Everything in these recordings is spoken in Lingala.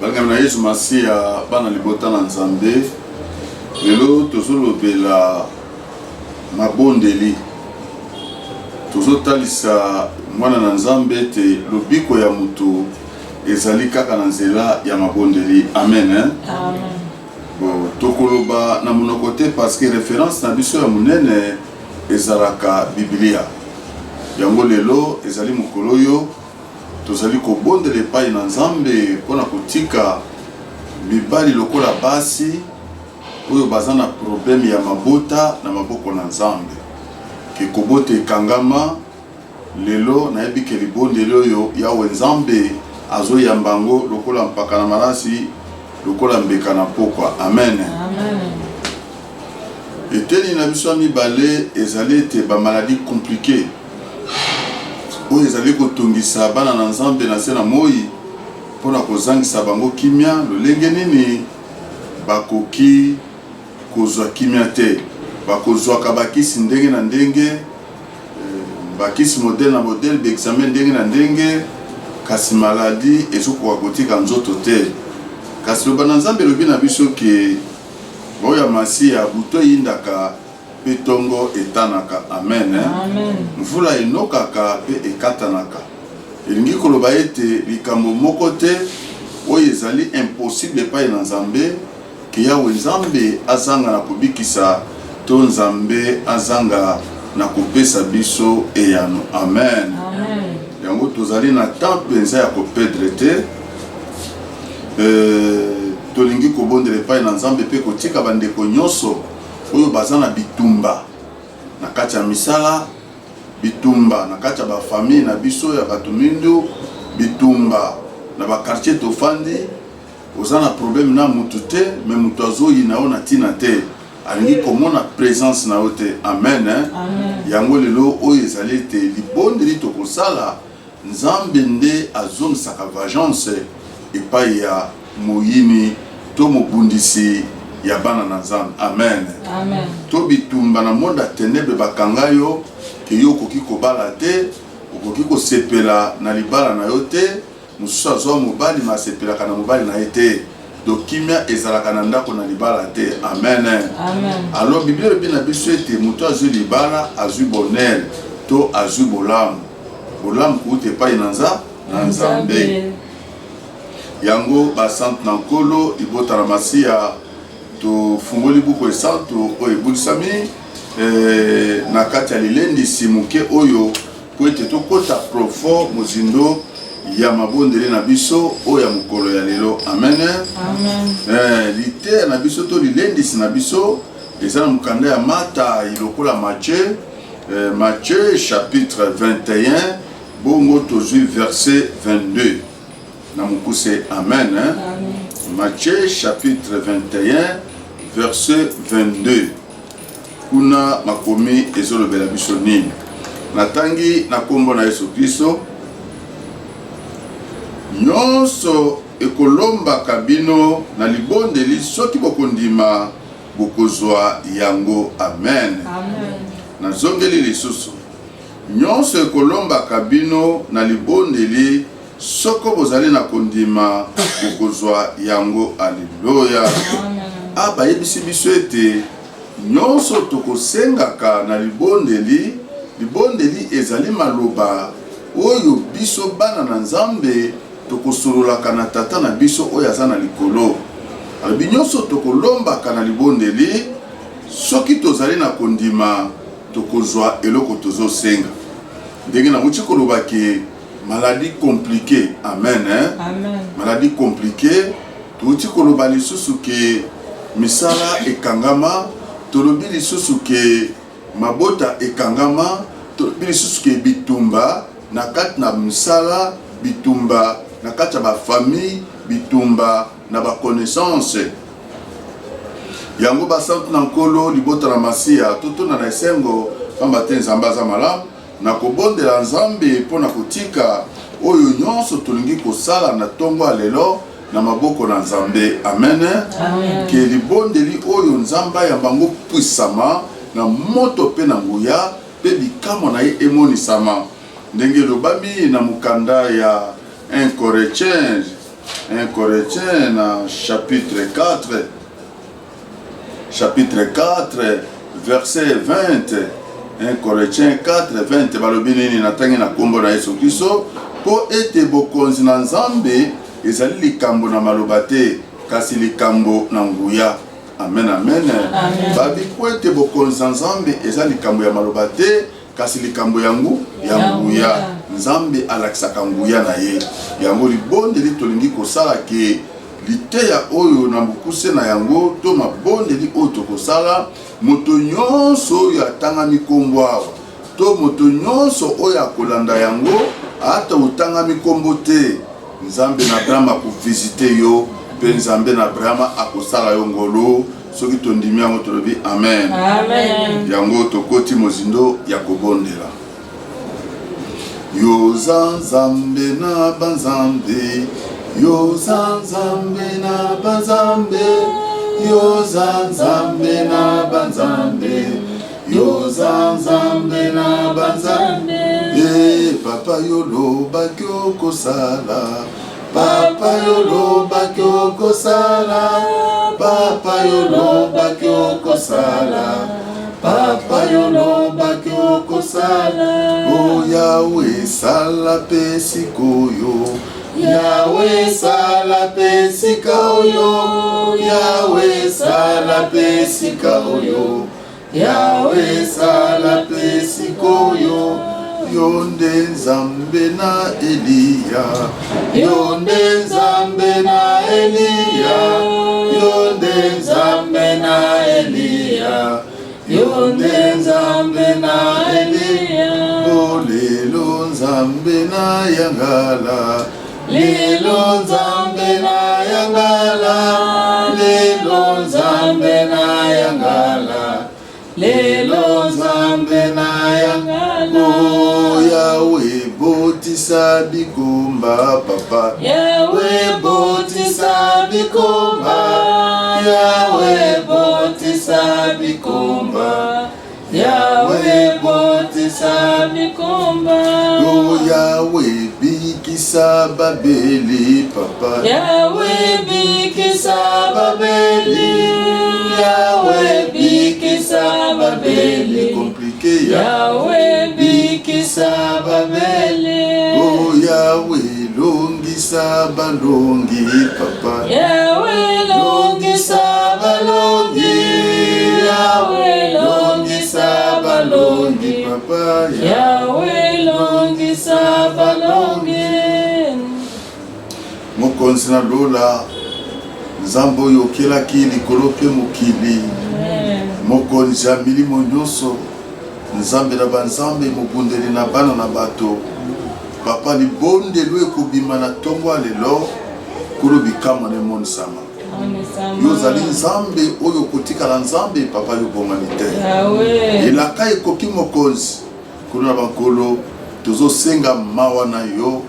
Balgamna Yesu Masia bana libota na Nzambe. Lelo tozolobela mabondeli. Tozotalisa mwana na Nzambe te lobiko ya mutu ezali kaka na nzela ya mabondeli. Amen. Amen. Bon, tokoloba na monoko te parce que référence na biso ya munene ezalaka Biblia. Yango lelo ezali mokolo yo tozali kobondela epai na Nzambe mpona kotika mibali lokola basi oyo baza na problème ya mabota na maboko na Nzambe ke kobote ekangama lelo nayebi ke libondeli oyo yawe Nzambe azoyamba yango lokola mpaka na malasi lokola mbeka na pokwa. Amen. Amen. Eteni na biso ya mibale ezali ete bamaladi compliqué oyo ezali kotungisa bana na Nzambe na se na moi mpona kozangisa bango kimia lolenge nini bakoki kozwa kimia te bakozwaka bakisi ndenge na ndenge bakisi modele na modele baexamen ndenge na ndenge kasi maladi ezokoka kotika nzoto te kasi loba na Nzambe lobi na biso ke oyo masi ya buto yindaka pe tongo etanaka. Amen. Amen. Mvula enokaka pe ekatanaka. Elingi koloba ete likambo moko te oyo ezali impossible epai na Nzambe ke yawe Nzambe azanga na kobikisa to Nzambe azanga na kopesa biso eyano. Amen. Amen. Yango tozali na temps penza ya kopedre te tolingi kobondela epai na Nzambe pe kotika bandeko nyonso oyo baza na bitumba na kati ya misala, bitumba na kati ya bafamille na biso ya bato mindu, bitumba na bakartier tofandi oza na problème na mutu te me mutu azoyina yo na ntina te alingi komona présence na yo te. Amen. Amen. Yango lelo oyo ezali ete libondeli tokosala Nzambe nde azomisaka vengeance epai ya moyini to mobundisi ya bana na Nzambe. Amen. Amen. To bitumba na monde ténèbre bakanga yo ke yo koki kobala te okoki kosepela na libala na yo te mosusu azwa mobali ma sepelaka na mobali na ye te donc kimia ezalaka na ndako na libala te. Amen. Amen. Alors Bible elobi na biso ete moto azwi libala azwi bonheur to azwi bolamu bolamu kuuta epai na Nzambe. Yango basante na nkolo ibotala masiya tofungoli buku esantu oyo ebulisami na kati ya lilendisi moke oyo po ete tokota profond mozindo ya mabondeli na biso oyo ya mokolo ya lelo. Amen. Amen. Lite na biso to lilendisi na biso eza na mokanda ya Mata ilokola Matthieu chapitre 21 bongo tozwi verset 22 na mukuse. Amen. Amen. Matthieu chapitre 21 verset 22 kuna makomi ezolobela biso nini natangi na kombo na Yesu Kristo nyonso ekolombaka bino na libondeli soki bokondima bokozwa yango. Amen. Amen. Nazongeli lisusu nyonso ekolombaka bino na libondeli soko bozali na kondima bokozwa yango. Alleluya. Aba yebisi biso ete nyonso tokosengaka na libondeli ezali maloba oyo biso bana na Nzambe tokosololaka na tata na biso oyo aza na likolo. Alobi nyonso tokolombaka na libondeli soki tozali na kondima tokozwa eloko tozosenga. Ndenge namuti koloba ke maladie compliquée. Amen. Amen. Maladie compliquée touti koloba lisusu ke misala ekangama tolobi lisusu ke mabota ekangama tolobi lisusu ke bitumba na kati na misala bitumba na kati ya bafamille bitumba na baconnaissance. Yango basante na nkolo libota na masiya totona na esengo pamba te Nzambe aza malamu na kobondela Nzambe mpona kotika oyo nyonso tolingi kosala na tongo ya lelo na maboko na Nzambe. Amen. Amen. Ke libondeli oyo Nzambe ayambango puissama na moto pe na nguya pe bikamo na ye emonisama ndenge lobami na mukanda ya 1 Corinthiens 1 Corinthiens chapitre 4 verset 20. 1 Corinthiens 4 20 balobi nini na tangi na kombo na Yesu Kristo po ete bokonzi na Nzambe ezali likambo na maloba te kasi likambo na nguya. Amen, amen. Babi po ete bokonzi na Nzambe ezali likambo ya maloba te kasi likambo yangu ya nguya. Nzambe alakisaka nguya na ye. Yango libondeli tolingi kosala ke liteya oyo na bukuse na yango to mabondeli oyo tokosala moto nyonso oyo atangami kombo awa to moto nyonso oyo akolanda yango ata otangami kombo te, Nzambe na Abrahama akovisite yo pe Nzambe na Abrahama akosala yo ngolo soki tondimi yango tolobi amen. Amen. Yango tokoti mozindo ya kobondela. Yoza Nzambe na banzambe, Yoza Nzambe na banzambe, Yoza Nzambe na banzambe, Yoza Nzambe na banzambe. Papa yoloba kyoko sala, Papa yoloba kyoko sala, Papa yoloba kyoko sala, Papa yoloba kyoko sala. O Yahweh sala pesikoyo, Yahweh sala pesikoyo, Yahweh sala pesikoyo, Yahweh sala pesikoyo. Yonde Nzambe na Eliya, Yonde Nzambe na Eliya, Yonde Nzambe na Eliya, Yonde Nzambe na Eliya. Lelo Nzambe na Yangala, Lelo Nzambe na Yangala, Lelo Nzambe na Yangala, Lelo Nzambe na Yangala. Oh Yahweh botisa bikomba papa, Yahweh botisa bikomba, Yahweh botisa bikomba, Yahweh botisa bikomba. Oh Yahweh bikisa Babeli papa, Yahweh bikisa Babeli, Yahweh bikisa Babeli. Compliqué Yahweh bikisa Babeli. Oh Yahweh longisa balongi papa, Yahweh longisa balongi, Yahweh longisa balongi papa, Yahweh longisa balongi. Mokonzi na lola Nzambe oyo okelaki likolo pe mokili, mokonzi ya milimo nyonso, Nzambe na banzambe mobundeli na bana na bato. Papa libondelo ekobima na tongo lelo kolo bikama ne monisama. Yo zali Nzambe oyo kotikala Nzambe papa yo bomani te. Elaka ekoki mokonzi kolo na bankolo tozosenga mawa na yo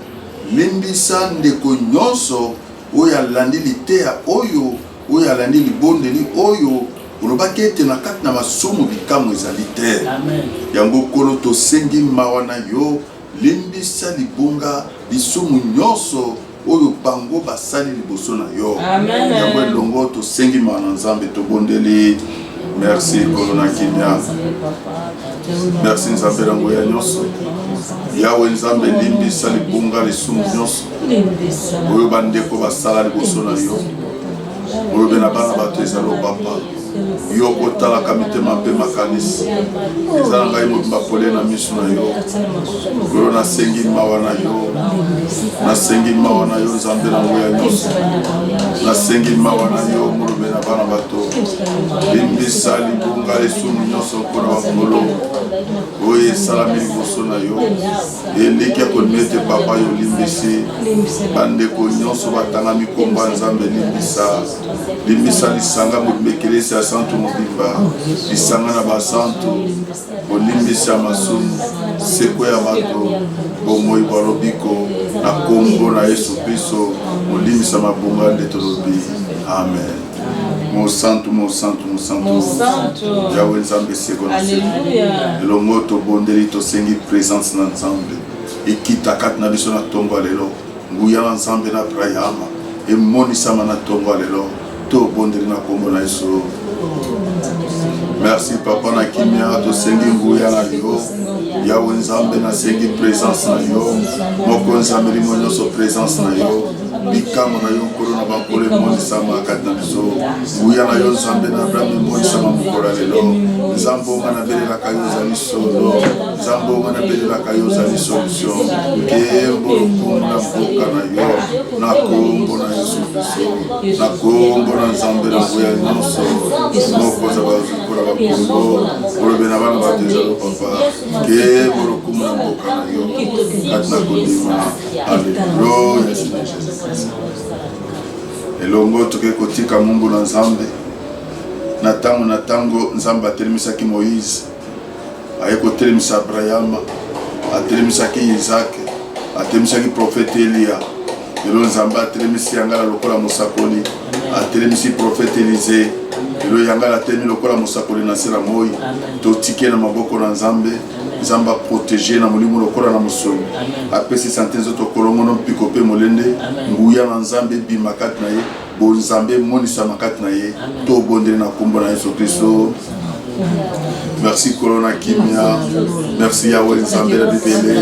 limbisa ndeko nyonso oyo alandi liteya oyo alandi libondeli oyo olobaki ete na kati na masumu bikamo ezali te. Yango kolo tosengi mawa na yo limbisa libonga lisumu nyonso oyo bango basali liboso na yo. Yango elongo tosengi mawa na Nzambe tobondeli. Merci kolo na kimia, merci Nzambe na ngoya nyonso. Yahweh Nzambe limbisa libonga lisumu nyonso oyo bandeko basala liboso na yo, oyo bena bana bato ezali papa yo kotalaka mitema mpe makanisi ezala ngai mobimba pole na miso na yo. Oyo nasengi mawa na yo, nasengi mawa na yo Nzambe na ngoya nyonso, nasengi mawa na yo molobe na bana bato limbisa libonga lisumu nyonso mpona bakolo oyo esalami liboso na yo. Eleki akomi ete papa yo limbisi bandeko nyonso batangami komba Nzambe limbisa lisanga mobimba ekelesi ya santu mobimba, lisanga na basantu olimbisa masumu seko ya bato bomoi balobiko na kombo na Yesu Kristo olimbisa mabonga nde tolobi amen. Mon santo, mon santo, mon santo. Yahweh Nzambe seko na seko. Elongo tobondeli tosengi présence na Nzambe. Ekita kati na biso na tongo lelo. Nguya na Nzambe na Abrahama. et monisama na tongo lelo to bondeli na kombo na Yesu. Merci papa na kimia to sengi nguya na yo Yawe Nzambe na sengi présence na yo moko Nzambe limo nyonso présence na yo bikamo na yo nkolo na bakole monisama kati na biso nguya na yo Nzambe na Abraham monisama mokolo lelo Nzambe onga na belelaka yo ozali solo Nzambe onga na belelaka yo ozali solution kembo lokumu na mboka na yo na kombo na Yesu Kristo na kombo na Nzambe na nguya nyonso moko zabazikola bakombo olobe na bana batezalo papa kembo lokumu na mboka na yo kati na kondima alleluya elongo toke kotika mungu na Nzambe na tango Nzambe atelemisaki Moïse aye kotelemisa Abraham atelemisaki Isaac atelemisaki prophète Elia elo Nzambe atelemisi yangala lokola mosakoli atelemisi prophète Élisée elo yangala atelemi lokola mosakoli na sera moi totike na maboko na Nzambe Nzamba protéger na molimo lokola na musolo apesi santé nzoto kolongo no piko pe molende nguya na Nzambe bima kati na ye bo Nzambe monisa makati na ye to bondeli na kombo na Yesu Kristo. Merci Corona Kimia, merci Yahweh Nzambe la Bibele,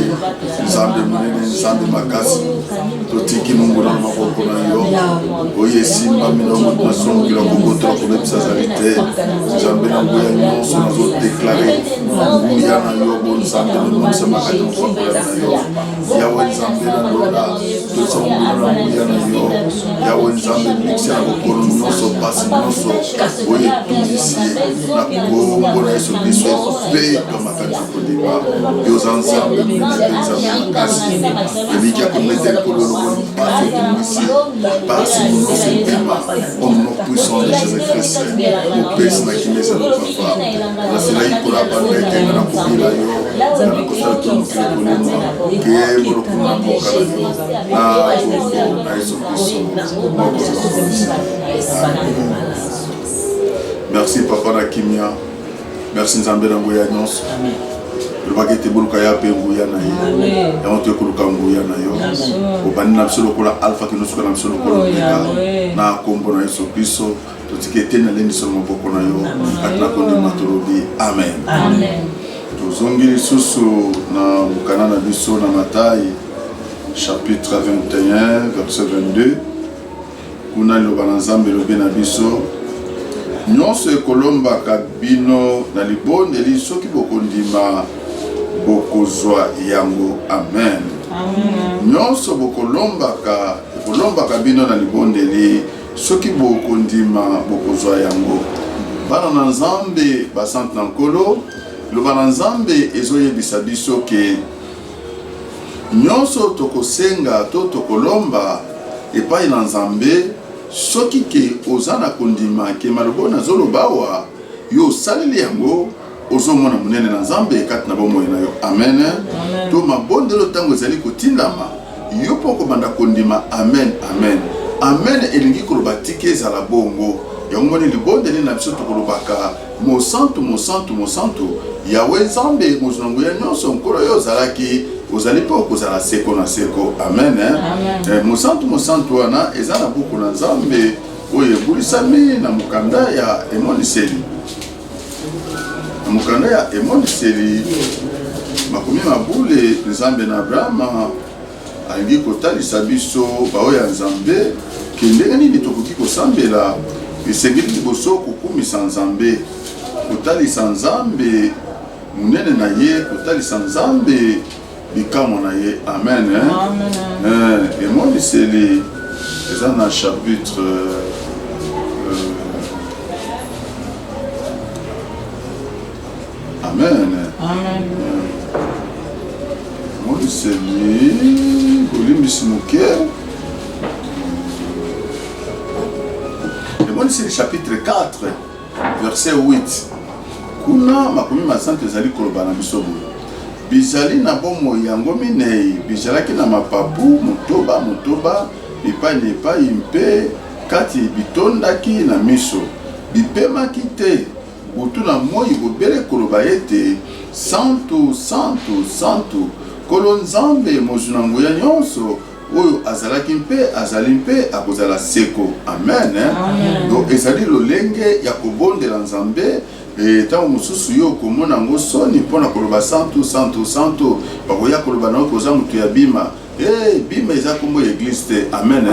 Nzambe Munene, Nzambe Makasi, Totiki Mungu na maboko na yo, Oye Simba Minongo na son kila kukoto la kome pisa zarite, Nzambe na nguya nyonso na zo deklare, nguya na yo bo Nzambe na mwonsa makati mfakula na yo, Yahweh Nzambe na lola, Totsa nguya na nguya na yo, Yahweh Nzambe mixia na kokoro nyonso, pasi nyonso, Oye tulisi na kombo Yesu Kristo pe kama katika kodiba yoza Nzambe mweneza makasi eliki akomete kololo pasi tumisi pasi mnose tema omno puissant de Jésus-Christ au pesi na kimesa no papa na sila ikola banda etenga na kubila yo na kosala tumukile kolema ke molo kuna mboka na yo na Yesu Kristo merci papa na kimia. Merci Nzambe na nguya nyonso. Lobaki te buluka ya pe nguya na ye. Ya moto ekuluka nguya na yo. Obani na biso lokola alpha ke nosuka na biso lokola omega. Na kombo na Yesu Kristo. Totike te na lendi solo maboko na yo. Atina konde matolobi. Amen. Amen. Tozongi lisusu na mukana na biso na Matayi chapitre 21 verset 22. Kuna loba na Nzambe lobe na biso. Nyonso ekolombaka bino na libondeli soki bokondima bokozwa yango. Amen. Nyonso ekolombaka bino na libondeli soki bokondima bokozwa yango. Bana na Nzambe basante na nkolo loba na Nzambe ezoyebisa biso ke nyonso tokosenga to tokolomba epai na Nzambe soki ke ozana kondima ke malobo na zolobawa yo saleli yango ozomona munene na Nzambe kati na bomoi na yo. Amen. To mabondelo tango ezali kotindama yo poko banda kondima. Amen. Amen. Amen elingi koloba tike ezala bongo yango moni libondeli na biso tokolobaka mosantu mosantu mosantu Yahweh Nzambe mozungu ya nyonso nkolo yo ozalaki ozali po kozala seko na seko. Amen. Mosantu wana eza na buku na Nzambe oyo ebulisami na mukanda ya emoniseli. Na mukanda ya emoniseli makumi mabule Nzambe na Abraham alingi kotalisa biso bao ya Nzambe ke ndenge nini tokoki kosambela esengeli liboso kokumisa Nzambe kotalisa Nzambe munene na ye kotalisa Nzambe bikamo na ye. Amen. Emoniseli eza na chapitre Amen. Emoniseli kolimbisi moke Emoniseli chapitre 4 verset 8 kuna makumi masante ezali koloba na biso boye bizali na bomoi yango minei bizalaki na mapapu motoba epai na epai mpe kati bitondaki na miso bipemaki te butu na moi bobele koloba ete santu santu santu kolo Nzambe mozuna nguya nyonso oyo azalaki mpe azali mpe akozala seko. Amen. Donc ezali lolenge ya kobondela Nzambe. Ntango mosusu yo komona ngo soni mpona koloba santu santu santu bakoya koloba nao koza moto ya bima. Bima eza kombo ya église te. Amen.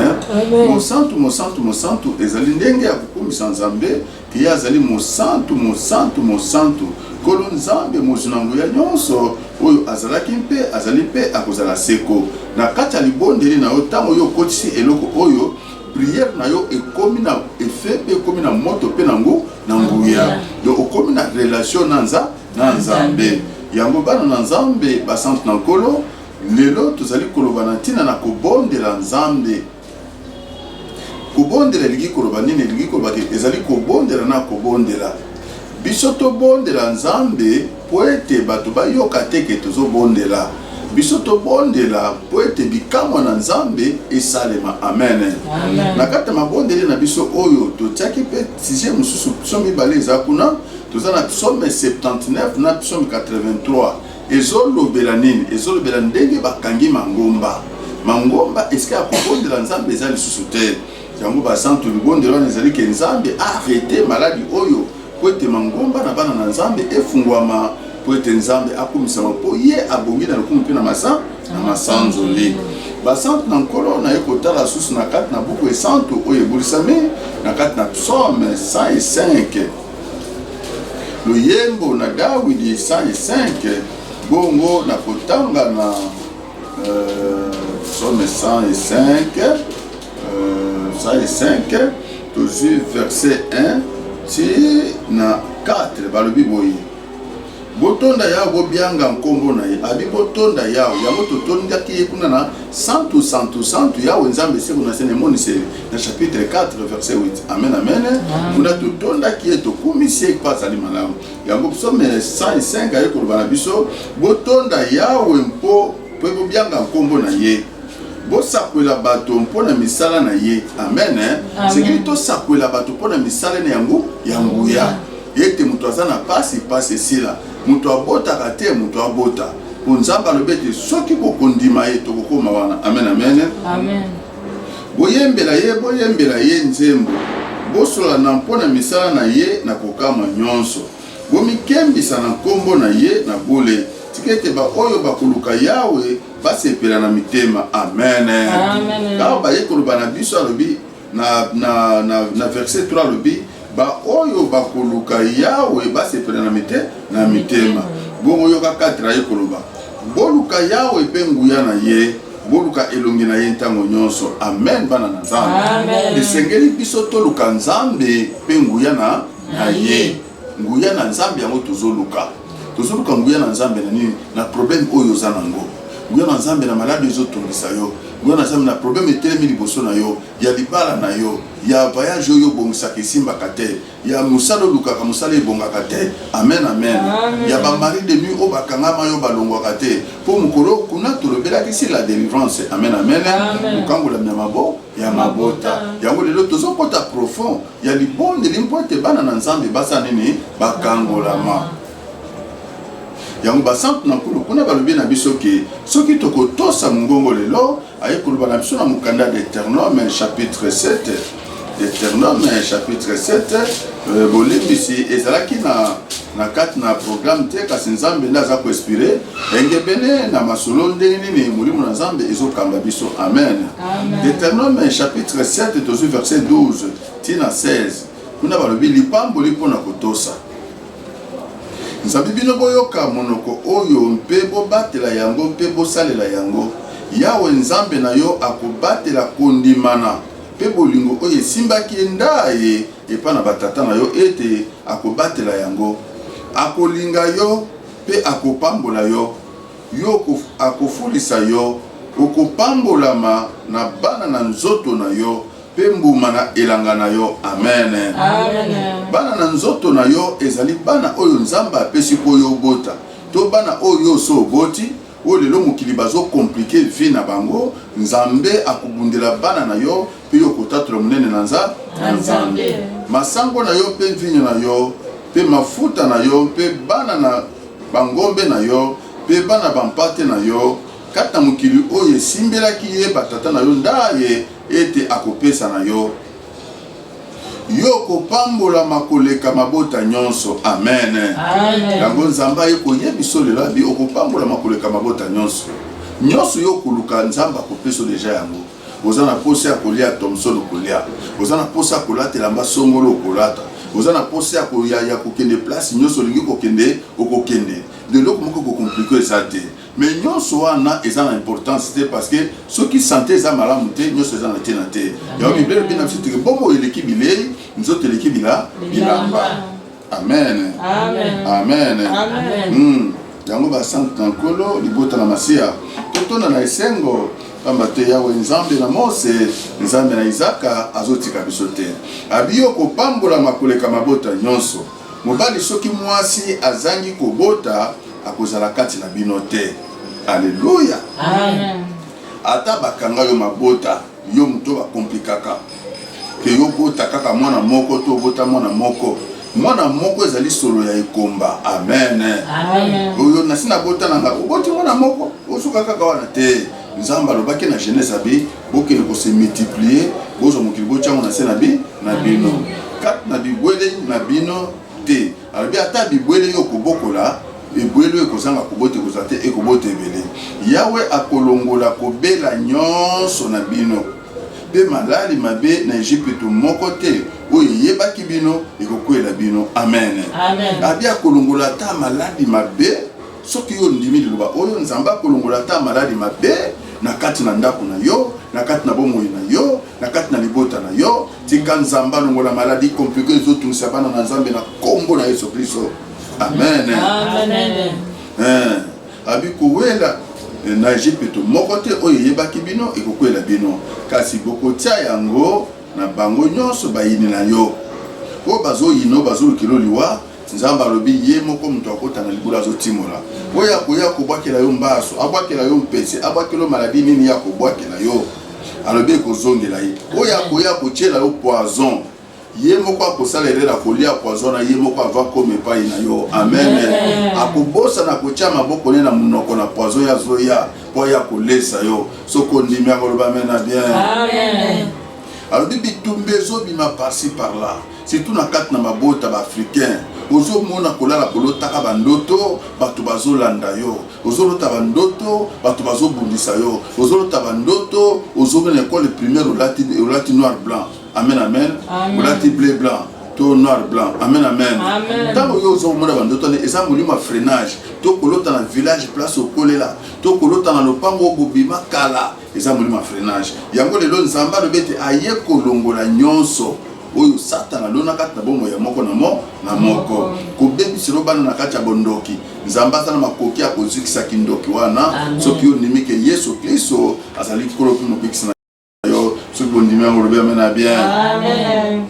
Mosantu mosantu mosantu ezali ndenge ya kokumisa Nzambe ke azali mosantu mosantu mosantu kolo Nzambe mozinango ya nyonso oyo azalaki mpe azali mpe akozala seko. Na kati ya libondeli na yo ntango yo okotisi eloko oyo prière na yo ekomi na effet pe ekomi na moto pe nango na nguya. Donc okomi na relation na Nzambe. Yango bana na Nzambe basante na nkolo lelo tozali koloba na ntina na kobondela Nzambe. Kobondela ligi koloba nini ligi koloba ke ezali kobondela na kobondela. Biso tobondela Nzambe po ete bato bayoka te ke tozobondela. Biso tobondela po ete bikamwa na Nzambe esalema. Amen. Na kati ya mabondeli na biso oyo totiaki mpe sujet mosusu psaume mibale eza kuna toza na psaume 79 na psaume 83. Ezolobela nini? Ezolobela ndenge bakangi mangomba. Mangomba eske ya kobondela Nzambe eza lisusu te. Yango basantu libondela wana ezali ke Nzambe arrete maladi oyo po ete mangomba na bana na Nzambe efungwama po ete Nzambe akumisama po ye abongi na lokumu mpe na masanzoli. Basantu na nkolo na ye kotala susu na kati na buku esantu oyo ebulisami na kati na psaume 105. Loyembo na Dawidi 105 bongo na kotanga na psaume 105 tozwi verset 1 ti na 4 balobi boye botonda yawo bobianga nkombo na ye abi botonda yawo yango totondaki ye kuna na santu santu santu yawo Nzambe seko na sene monise na chapitre 4 verset 8. Amen amen. Kuna totondaki ye tokumisi ye pa azali malamu. Yango psaume 105 aye koloba na biso botonda yawo mpo bobianga nkombo na ye. Bosakwela bato mpona misala na ye. Amen. Sekili tosakwela bato mpona misala na yango ya ete mutu aza na pasi sila mutu abotaka te mutu abota po Nzambe alobi ete soki bokondima ye tokokoma wana. Amen amen. Boyembela ye nzembo bosola na mpona misala na ye na kokama nyonso bomikembisa na nkombo na ye na bole tika ete baoyo bakoluka yawe basepela na mitema. Amen. Kaka baye koloba na biso alobi na verset 3 alobi baoyo bakoluka yawe basepela na mitema. Bongo yoka 4 aye koloba boluka yawe pe nguya na ye boluka elongi na ye ntango nyonso. Amen bana na Nzambe. Esengeli biso toluka Nzambe pe nguya na ye. Nguya na Nzambe yango tozoluka nguya na Nzambe na nini na problème oyo za nango. Nguya na Nzambe na maladi ezotungisa yo. Nguya na Nzambe na problème etelemi liboso na yo ya libala na yo ya voyage oyo bongisaka esimbaka te ya mosala olukaka mosala ebongaka te. Amen amen. Ya bamari de nuit oyo bakangama yo balongwaka te mpo mokolo kuna tolobelaki si la délivrance. Amen amen. Mokangola ya mabota yango lelo tozokota profond ya libondeli mpo ete bana na Nzambe basa nini bakangolama. Yango basantu na nkolo kuna balobi na biso ke soki tokotosa mongongo lelo aye koloba na biso na mokanda Deutéronome chapitre 7. Deutéronome chapitre 7 bolimbisi ezalaki na kati na programme te kasi Nzambe nde aza koinspire engebene na masolo ndenge nini molimo na Nzambe ezokamba biso. Amen. Deutéronome chapitre 7 tozwi verset 12 tina 16 kuna balobi lipamboli mpona kotosa. Nzambe bino boyoka monoko oyo mpe bobatela yango mpe bosalela yango. Yawe Nzambe na yo akobatela kondimana mpe bolingo oyo esimbaki ndaye epa na batata na yo ete akobatela yango. Akolinga yo mpe akopambola yo. Yo akofulisa yo okopambolama na bana na nzoto na yo pe mbuma na elanga na yo. Amen. Bana na nzoto na yo ezali bana oyo Nzambe apesi po yo bota to bana oyo so boti oyo lelo mokili bazo komplike vie na bango. Nzambe akobundela bana na yo pe yo kotatula monene na Nzambe. Masango na yo pe vinyo na yo pe mafuta na yo pe bana na bangombe na yo pe bana bampate na yo kata mokili oyo esimbelaki ye batata na yo ndaye ete akopesa na yo yo kopambola makoleka mabota nyonso. Amen. Yango nzamba ye koyebiso lelo abi okopambola makoleka mabota nyonso. Nyonso yo koluka nzamba akopesa deja yango. Ozana posa ya kolia Thomson kolia. Ozana posa ya kolata lamba songolo kolata. Ozana posa ya kokende place nyonso lingi kokende okokende. De loko moko ko compliquer ça te. Mais nyonso wana ezana importance te parce que ceux qui santé za malamu te nyonso ezana te na te. Ya Bible bina fiti ke bomo eleki bilei nzoto eleki bilamba. Amen. Amen. Amen. Yango ba sant nkolo libota na masia. Totona na esengo pamba te yawe nzambe na Mose, nzambe na Isaka azotika biso te. Abiyo kopambola makoleka mabota nyonso. Mobali soki mwasi azangi kobota akozala kati na bino te. Alléluia. Amen. Ata bakanga yo mabota yo muto ba komplikaka. Ke yo bota kaka mwana moko to bota mwana moko. Mwana moko ezali solo ya ekomba. Amen. Amen. Oyo nasina bota nanga oboti mwana moko osuka kaka wana te. Nzamba lobaki na Genèse abi bokele ko se multiplier bozo mokili bochango na se na bino. Kat na bibwele na bino te. Arabi ata bibwele yo kobokola ebwele ekozanga kobote kozate ekobote ebele. Yawe akolongola kobela nyonso na bino. Pe malali mabe na Egypte moko te oyo yebaki bino ekokwela bino. Amen. Amen. Abi akolongola ta maladi mabe soki yo ndimi liloba oyo nzamba akolongola ta maladi mabe na kati na ndako na yo, na kati na bomoi na yo, na kati na libota na yo. Tika nzamba longola maladi compliqué zo tungisa bana na nzambe na kombo na Yesu Kristo. Amen. Amen. Abi kuwela na Egypte moko te oyo yebaki bino ekokwela bino kasi bokotia yango na bango nyonso bayini na yo o bazo yino bazo kilo liwa nzamba lobi ye moko muto akota na libula zo timola oya koya kobwakela yo mbaso abwakela yo mpese abwakelo maladi nini ya kobwakela yo alobi kozongela ye oya koya kochela yo poison ye moko akosalela kolia poison na ye moko ava kome pai na yo. Amen. Akobosa na kocha maboko ne na munoko na poison ya zoya po ya kolesa yo soko ndimi akoloba mena bien. Amen. Alors bitumbe zo bima par-ci par-là surtout na kati na mabota ba africain ozo mona kolala kolotaka bandoto bato bazolanda yo ozolota bandoto bato bazobundisa yo ozolota bandoto ozomena école primaire olati noir blanc. Amen. Amen. Olati bleu blanc to noir blanc. Amen. Amen. Tango yo ozomona bandoto ne eza molimo freinage to kolota na village place okolela to kolota na lopango bobima kala eza molimo freinage yango lelo nzamba lobete aye kolongola nyonso oyo satana lona kati na bomo ya moko na moko kobebiselo bana na kati ya bondoki nzamba azala makoki ya kozikisa kindoki wana soki onimike Yesu Kristo azali koloki mobikisi na yo soki bondimi yango lobi amena bien. Amen.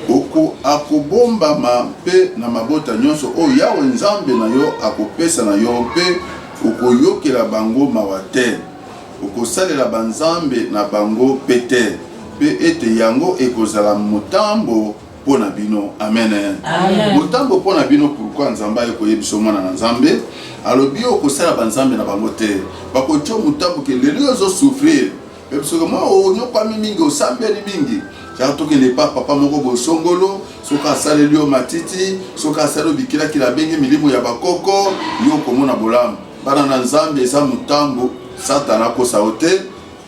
Oko akobombama mpe na mabota nyonso oyo yawe nzambe na yo akopesa na yo mpe okoyokela bango mawa te okosalela banzambe na bango pete pe ete yango ekozala motambo pona bino. Amen. Amen. Motambo pona bino pourquoi nzamba ekoyebiso mwana na nzambe alobi okosala banzambe na bango te bakocho motambo ke lelo ozo souffrir pe biso mo onyopa mingi osambeli mingi Toke le papa moko bosongolo soka saleli yo matiti soka salo bikila kila benge milimo ya bakoko yo komona bolamu bana na nzambe eza mutambo satana ko saote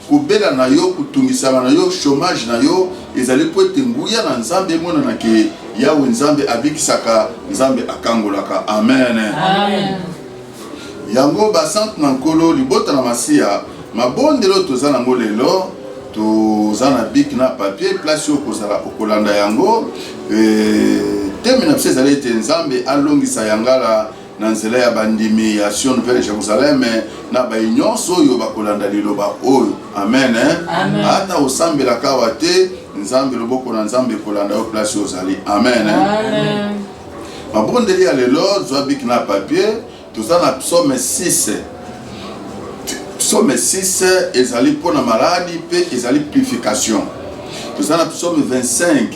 kubela na yo kutungisa na yo chômage na yo ezali po etenguya na nzambe mona na ke yawe nzambe abikisaka nzambe akangolaka. Amen. Amen. Yango basante na nkolo libota na masia mabondelo tozana ngolelo tozana bik na papier place yo kozala okolanda yango teme na pse ezali te nzambe alongisa yangala na nzela ya bandimi ya Sion vers Jérusalem na bayinyonso oyo bakolanda liloba oyo. Amen. Amen. Ata osambelaka wa te nzambe loboko na nzambe kolanda yo place ozali. Amen. Amen. Mabondeli ya lelo zwa bik na papier tozana psaume 6. Psaume 6 ezali pour la maladie pe ezali purification. Tozana psaume 25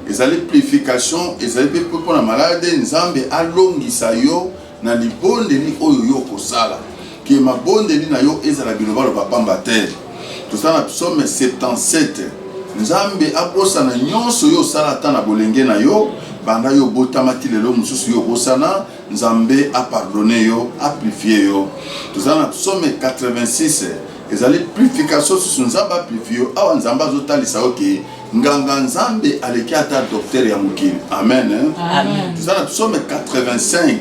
ezali purification ezali pe pour la maladie nzambe alongisa yo na libondeli oyo yo kosala. que mabondeli na yo ezala biloba lo pamba te. Tout ça na psaume 77. Nzambe akosana nyonso yo sala ta na bolenge na yo banda yo botamati lelo mususu yo bosana Nzambe a pardonné yo, a purifié yo. Tout ça na psaume 86. Ezali purification sur Nzambe a purifié yo. Awa Nzambe azotalisa oke nganga Nzambe aleki ata docteur ya mokili. Amen. Amen. Tout ça na psaume 85.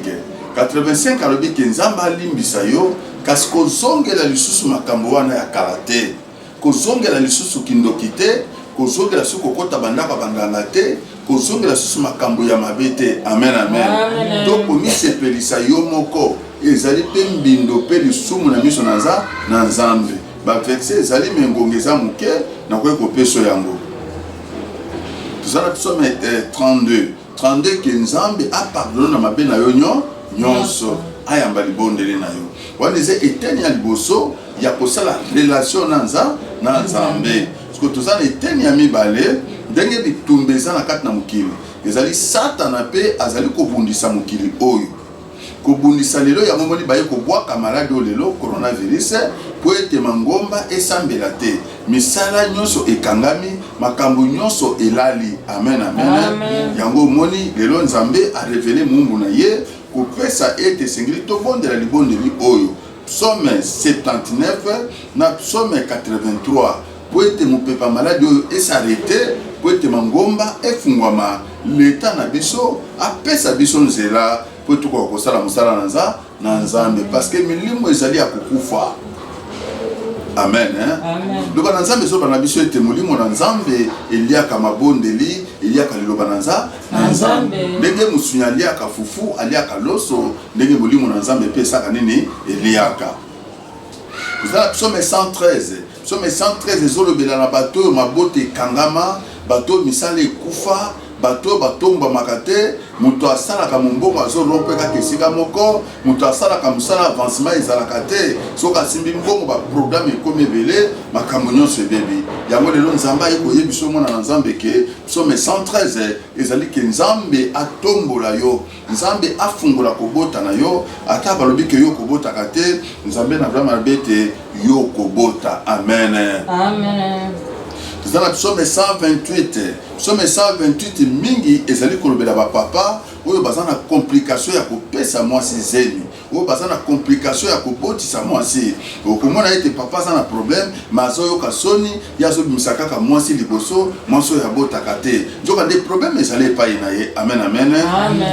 85 alobi ke Nzambe alimbisa yo kasi kozongela lisusu makambo wana ya kalate. Kozongela lisusu kindoki te, kozongela lisusu kokota bandaka banganga te, kozongela lisusu makambo ya mabe te. Amen, amen. To komisepelisa yo moko ezali pe mbindo pe lisumu na miso na Nzambe. Ba verset ezali mengongeza muke na koye kopeso yango. Tuzala psaume 32. 32 ke Nzambe a pardonné na mabe na yo nyonso ayamba libondeli na yo. Wana eze eteni ya liboso ya kosala relation na Nzambe. Parce que tozala eteni ya mibale ndenge bitumba eza na kati na mokili. Ezali Satana pe azali kobundisa mokili oyo. Kobundisa lelo ya momoni baye kobwaka maladi oyo lelo coronavirus po ete mangomba esambela te. Misala nyonso ekangami, makambo nyonso elali. Amen, amen. Yango moni lelo Nzambe a révélé mumbu na ye kopesa ete sengeli tobondela libondeli oyo. Psaume 79 na psaume 83 po ete mopepa maladi oyo esarete, po ete mangomba efungwama, leta na biso apesa biso nzela po tuko kosala mosala na Nzambe parce que milimo ezali ya kokufa. Amen. Loba na Nzambe so bana biso ete molimo na Nzambe eliaka mabondeli, eliaka liloba na Nzambe. Ndenge musunya eliaka fufu, eliaka loso, ndenge molimo na Nzambe pe saka nini eliaka. Vous psaume 113. Psaume 113 ezolobela na bato mabote kangama, bato misala ekufa, bato batomba makate, muto asalaka mombongo azorompe kaka esika moko, muto asalaka musala avancement ezalaka te, soka simbi mbongo ba programme ekomi ebele, makambo nyonso ebebi. Yango lelo Nzambe ayekoyebi biso mona na Nzambe ke psaume 113 ezali ke Nzambe atombola yo, Nzambe afungola kobota na yo, ata balobi ke yo kobotaka te, Nzambe na vraiment abete yo kobota. Amen. Amen. Dans la psaume 128, psaume 128 mingi ezali kolobela ba papa oyo bazana complication ya kopesa mwasi zemi, oyo bazana complication ya kobotisa mwasi. Okomona ete papa za na problème mazo yo kasoni yazo bimisaka ka mwasi liboso mwaso ya botaka te. Njoka des problèmes ezali pa ina ye. Amen, amen.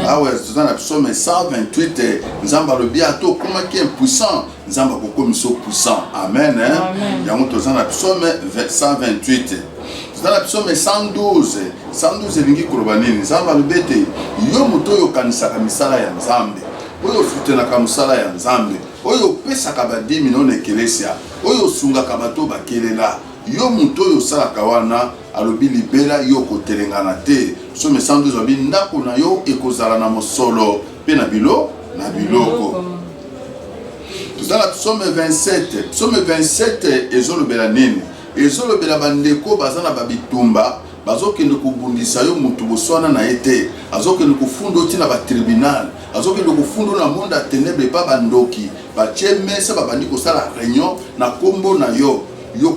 Awe dans la psaume 128 Nzamba lobi ato koma ki impuissant, Nzamba kokomi so puissant. Amen. Yango tozana na psaume 128. Dans la psaume 112, 112 elingi koloba nini? Nzamba lobete yo moto yo kanisaka misala ya Nzambe, oyo futenaka musala ya Nzambe, oyo pesaka ba 10 millions ekelesia, oyo sungaka bato bakelela, yo moto yo salaka wana alobi libela yo kotelengana te. Psaume 112 alobi ndako na yo ekozala na mosolo pe na biloko. Dans la psaume 27, psaume 27 ezolobela nini? Ezolobela bandeko bazana babitumba bazokende kubundisa yo mutu boswana na ete, azokende kufundo tina ba tribunal, azokende kufundo na monde a ténèbres pa bandoki batie mesa babandi kosala réunion na kombo na yo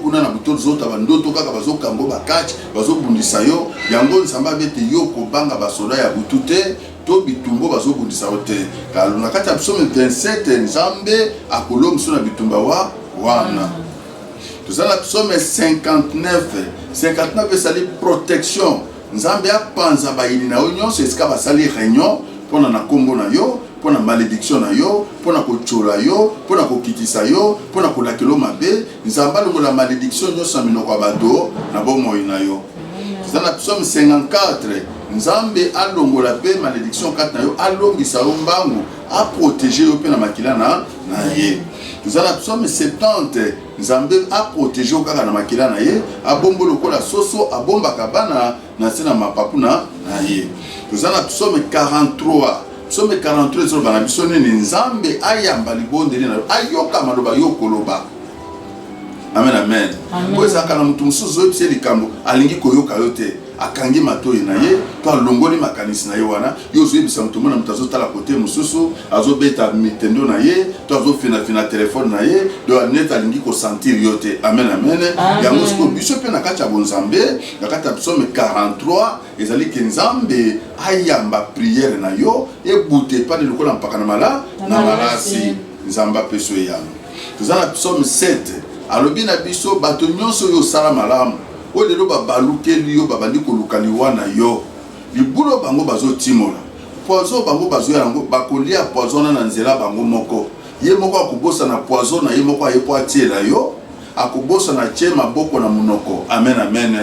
kuna na buto zota bandoto kaka bazokambo bakati bazobundisa yo. Yango Nzamba bete yo kobanga basoda ya butute to bitumbo bazobundisa ote kalo na kati ya psaume 27 Nzambe akolomso na bitumba wana. Tout ça, la psaume 59. 59 c'est la protection. Nzambe a panza ba ilina onyo c'est ce qu'a sali réunion pour na kombo na yo, pour na malédiction na yo, pour na kochola yo, pour na kokitisa yo, pour na kolakelo mabe. Nzamba longo la malédiction nyo samino kwa bato na bomo ina yo. Tout ça, la psaume 54. Nzambe a longo la pe malédiction 4 na yo, a longisa yo mbangu, a protéger yo pe na makila na ye. Nous avons psaume 70, Nzambe a protégé au kaka na makila na ye, a bombo lokola soso, a bomba kabana na sena mapapu na ye. Nous avons psaume 43, psaume 43 sur bana bisone ni Nzambe ayamba libondeli na ayoka maloba yokoloba. Amen, amen. Kwa zaka na mutu musuzu yebise likambo alingi koyoka yote. akangi matoi na ye to alongoli makanisi na ye wana yo zo yebisa mutu mona mutu azotala kote mosusu azobeta mitendo na ye to azofina telefone na ye do net alingi kosentir yo te. Amen amen. Yango siko biso mpe na kati ya bonzambe na kati ya psaume 43 ezali ke nzambe ayamba priere na yo ebute pa de lokola mpaka na malasi nzamba peso eyano. Toza na psaume 7 alobi na biso bato nyonso yo sala malamu o lelo babalukeli yo babandi koluka liwa na yo libulo bango bazotimola poison bango bazoya yango bakolia poison na nzela bango moko ye moko akobosa na poison na ye moko ayepo atiela yo akobosa na tie maboko na munoko. Amen amen.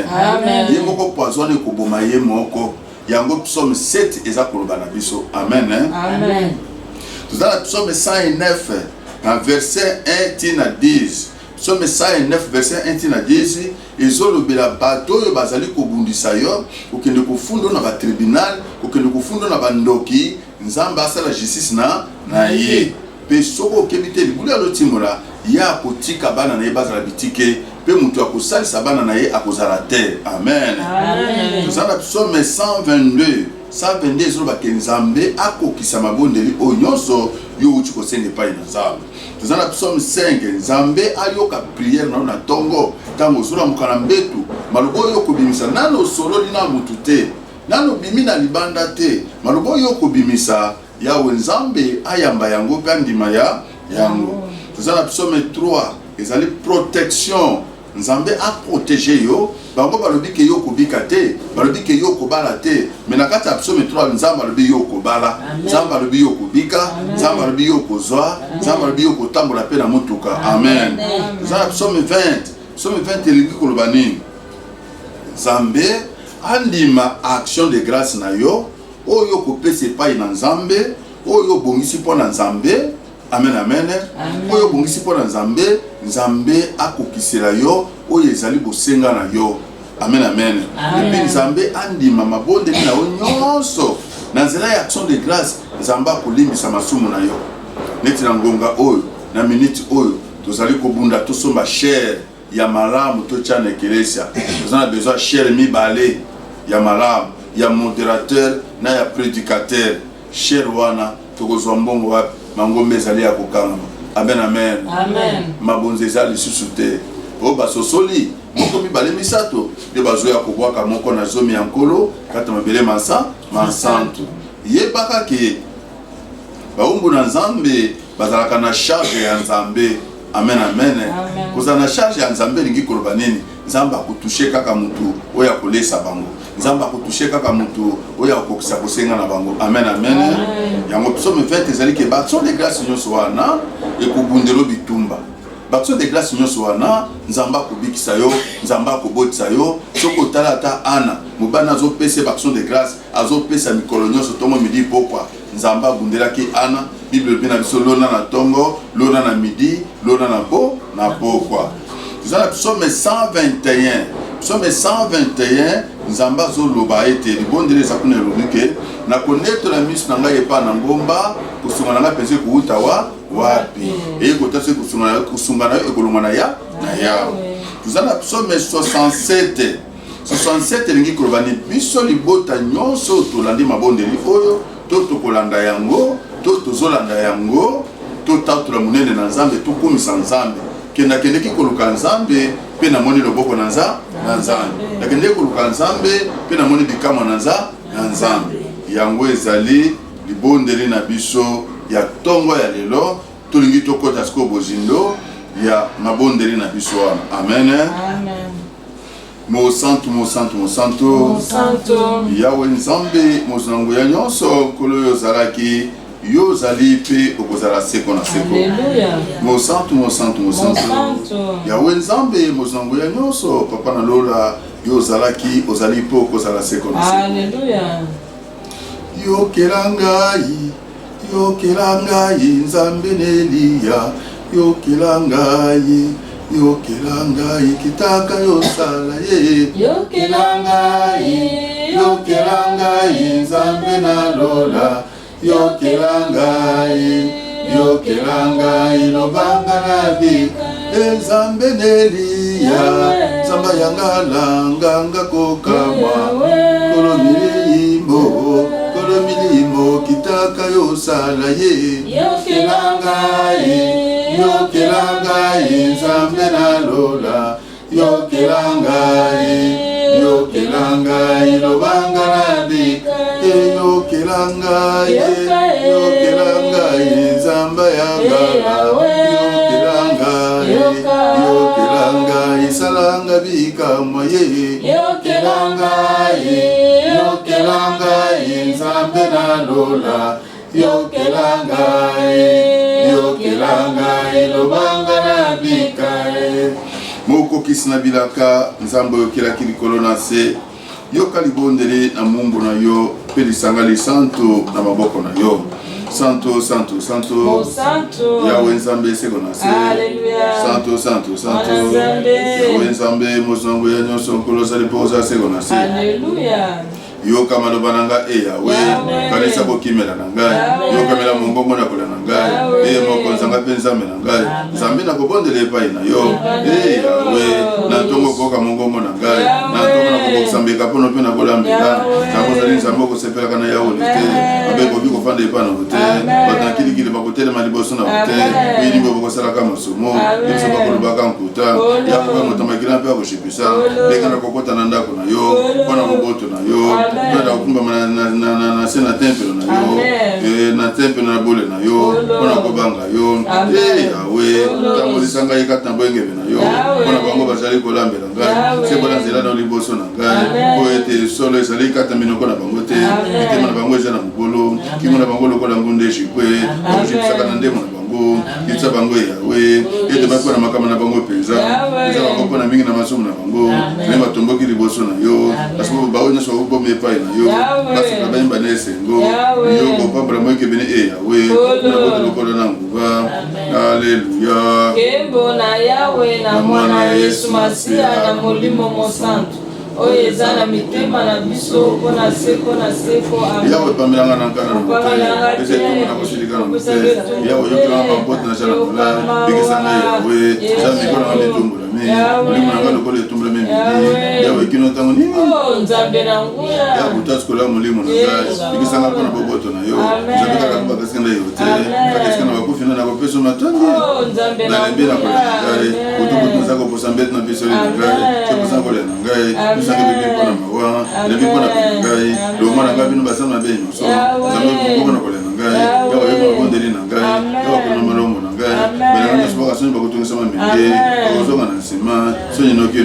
Ye moko poison ekoboma ye moko yango psaume 7 eza koloba na biso. Amen. Amen. Toza na psaume 109 na verset 1 tina 10. Psaume 109 verset 1 tina 10 ezolobela bato oyo bazali kobundisa yo kokende kofundo na ba tribunal kokende kofundo na bandoki nzamba asala justice na ye pe soko okebite libulu alotimola ya kotika bana na ye bazala bitike pe mutu akosalisa bana na ye akozala te. Amen. Tozala psaume 122 ezoloba ke nzambe akokisa mabondeli oyo nyonso yo uti kosenga epai na nzambe. Tozala psaume 5 nzambe ayoka priere na yo na tongo ntango ozolamuka na mbetu maloba oyo okobimisa nano osololi na mutu te nano bimi na libanda te maloba oyo okobimisa yawe nzambe ayamba yango mpe andima ya yango. Tozala psaume 3 ezali protection nzambe aprotéger yo bango balobi ke yo kobika te balobi ke yo kobala te mais na kati ya psaume 3 nzambe alobi yo kobala nzambe alobi yo kobika nzambe alobi yo kozwa nzambe alobi yo kotambola mpe na motuka. Amen. Tozala psaume 20 elingi koloba nini nzambe andima action de grâce na yo oyo kopesa epai na nzambe oyo bongisi mpo na nzambe. Amen amen. Oyo bongisi mpo na nzambe nzambe akokisela yo oyo ezali bosenga na yo. Amen amen. Epi nzambe andima mabondeli na yo nyonso na nzela ya action de grâce nzambe akolimbisa masumu na yo neti na ngonga oyo na minute oyo tozali kobunda tosomba chair ya malamu totya na ekelesia toza na besoin chair mibale ya malamu ya modérateur na ya prédicateur chair wana tokozwa mbongo wapi mangombe ezali ya kokangama. Amen amen. Mabonzi eza lisusu te o basosoli moko mibale misato nde bazoya kobwaka moko na zomi ya nkolo kati mabele mansantu yebaka ke baumbu na nzambe bazalaka na charge ya nzambe. Amen amen. Kozala na charge ya nzambe elingi koloba nini nzambe akotushe kaka mutu oyo akolesa bango nzambe akotushe kaka mutu oyo akokisa kosenga na bango. Amen amen. Yango psaume 20 ezali ke baction de grâce nyonso wana ekobundelo bitumba baction de grâce nyonso wana nzambe akobikisa yo nzambe akobotisa yo soko otala ata ana mobana azopesa baction de grâce azopesa mikolo nyonso tongo midi pokwa nzambe abundelaki ana bible pe na biso lona na tongo lona na midi lona na pokwa. Tozala psaume 121 psaume 121 nzamba azoloba ete libondeli eza kuna elobi ke nakonetola miso na ngai epai na ngomba kosunga na ngai mpenza ekouta wapi eyekota se kosunga na yo ekolonga na yawe. Tozala psaume 67 elingi koloba ni biso libota nyonso tolandi mabondeli oyo to tokolanda yango to tozolanda yango to tatula monene na nzambe tokumisa nzambe kendakendeki koluka nzambe mpe namoni loboko na nzambe nakendeki koluka nzambe mpe namoni bikamwa na nzambe yango ezali libondeli na biso ya tongo ya lelo tolingi tokota siko bozindo ya mabondeli na biso wana. Amen. Mosantu yawe nzambe mozango ya nyonso nkolo oyo ozalaki yo ozali mpe okozala seko na seko. Mosantu yawe nzambe mozango ya nyonso papa na lola yo ozalaki ozali mpe okozala seko na seko. Yokela ngai nzambe nelia yokela ngai kitaka yosala ye yokela ngai nzambe na lola yokela ngai lobanga na bika nzambe nelia Maria Samba yangala nganga kokama Kolo milimo kitaka yosala ye Yokelangai Nzambe na lola Yokelangai lobanga na bika Yokelangai Nzamba yangala Yokelangai salanga bika moye Yokelangai Nzambe na lola Yokelangai lobanga na bika Moko kisna bilaka Nzambe yokelaki likolo na se Yoka libondele na mumbu na yo Pelisanga li santo na maboko na yo Santo Yahweh Nzambe seko na se Santo Yahweh Nzambe mozango ya nyonso nkolo sali poza seko na se Hallelujah Yoka maloba nanga Yahweh kanisa bokimela na ngai yoka mela mongongo na kola na ngai moko nzanga pe Nzambe na ngai Nzambe na kobondela epai na yo Yahweh na ntongo koka mongongo na ngai na ntongo na kobosambeka pono pe na kolambela ntango zali Nzambe okosepelaka na Yahweh te abe kobi kofanda epai na te batankilikili bakotelema liboso na te oyini bokosalaka masomo biso bakolobaka nkuta yakoka motamakila mpe akoshipisa ndenge na kokota na ndako na yo mpona moboto na yo Mpona kukumbama na se na tempelo na yo na tempelo na bole na yo mpona kobanga yo Yahweh tambolisanga ye kati na boyengebe na yo mpona bango bazali kolambela ngai sebola nzela na liboso na ngai po ete solo ezali kati na minoko na bango te mitema na bango eza na mobolo kimo na bango lokola ngunde eshikwe okoshipisaka na ndemo na bango kitisa bango Yahweh ete bakona makama na bango mpenza eza bango mpona mingi na masumu na bango me batomboki liboso na yo kasi bao nyonso bakobomi epai na yo basuka bayimba na esengo yo kopambola moyekebene Yahweh na boto lokolo na nguba Alleluya Kembo na Yahweh na mwana Yesu Masiya na molimo mosantu oyo eza na mitema na biso mpona seko na seko Yahweh pamelanga na nkana na mote eza etumbu na kosilika na mote Yahweh yokelanga bambote na jala mola bikisanga Yahweh za mikolo na mitumbolami molimo na nga lokolo etumbolami midi Yahweh kino ntango nini Nzambe na nguya Yahweh utasikola molimo na ngai bikisanga mpona boboto na yo Nzambe kaka bakasika na yo te bakasika na bakufi na kopesa matondi nalembi na kolela na ngai kutukutu nza koposa mbete na biso na ngai seposa kolela na ngai Nzambe bibi mpona mawa lebi mpona kolela ngai lomwa na ngai bino basala mabe nyonso Nzambe mpona kolela na ngai Yahweh yokona bondeli na ngai Yahweh kona malomo na ngai belanga nyonso bakasoni bakotungisama mingi bakozonga na nsima soni noke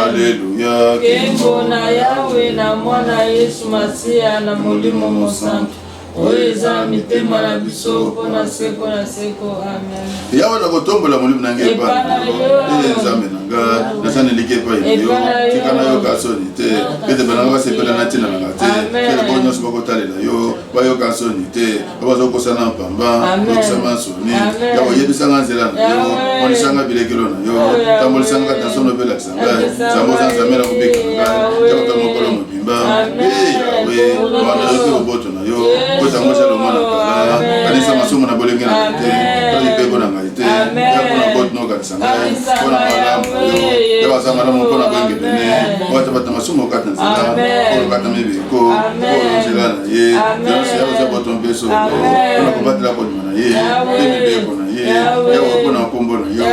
Alleluya Kembo na Yahweh na mwana Yesu Masiya na molimo mosantu oyo eza mitema na biso mpona seko na seko amen Yahweh nakotombola molimo na ngai epai na yo Nzambe na ngai nasaneliki epai na yo tika na yo kasoni te ete bananga basepela na ntina nanga te ete bao nyonso bakotalela yo bayoka soni te bazokosana mpamba okosama soni Yahweh oyebisanga nzela na yo monisanga bilekelo na yo tambolisanga kati na sono obelakisa ngai Nzambe oza Nzambe na kobika na ngai yakota mokolo mobimba Yahweh wana yoki boboto na yo tango za lo mwana kala kanisa masomo na bolenge na te tali peko na ngai te ya kuna bot no kanisa ngai kuna malamu ya baza malamu kuna benge bene wata bata masomo kata nzela ko kata mebeko ko nzela na ye ya za boto mpeso kuna kubatela ko na ye bebe beko na ye ya kuna kombo na yo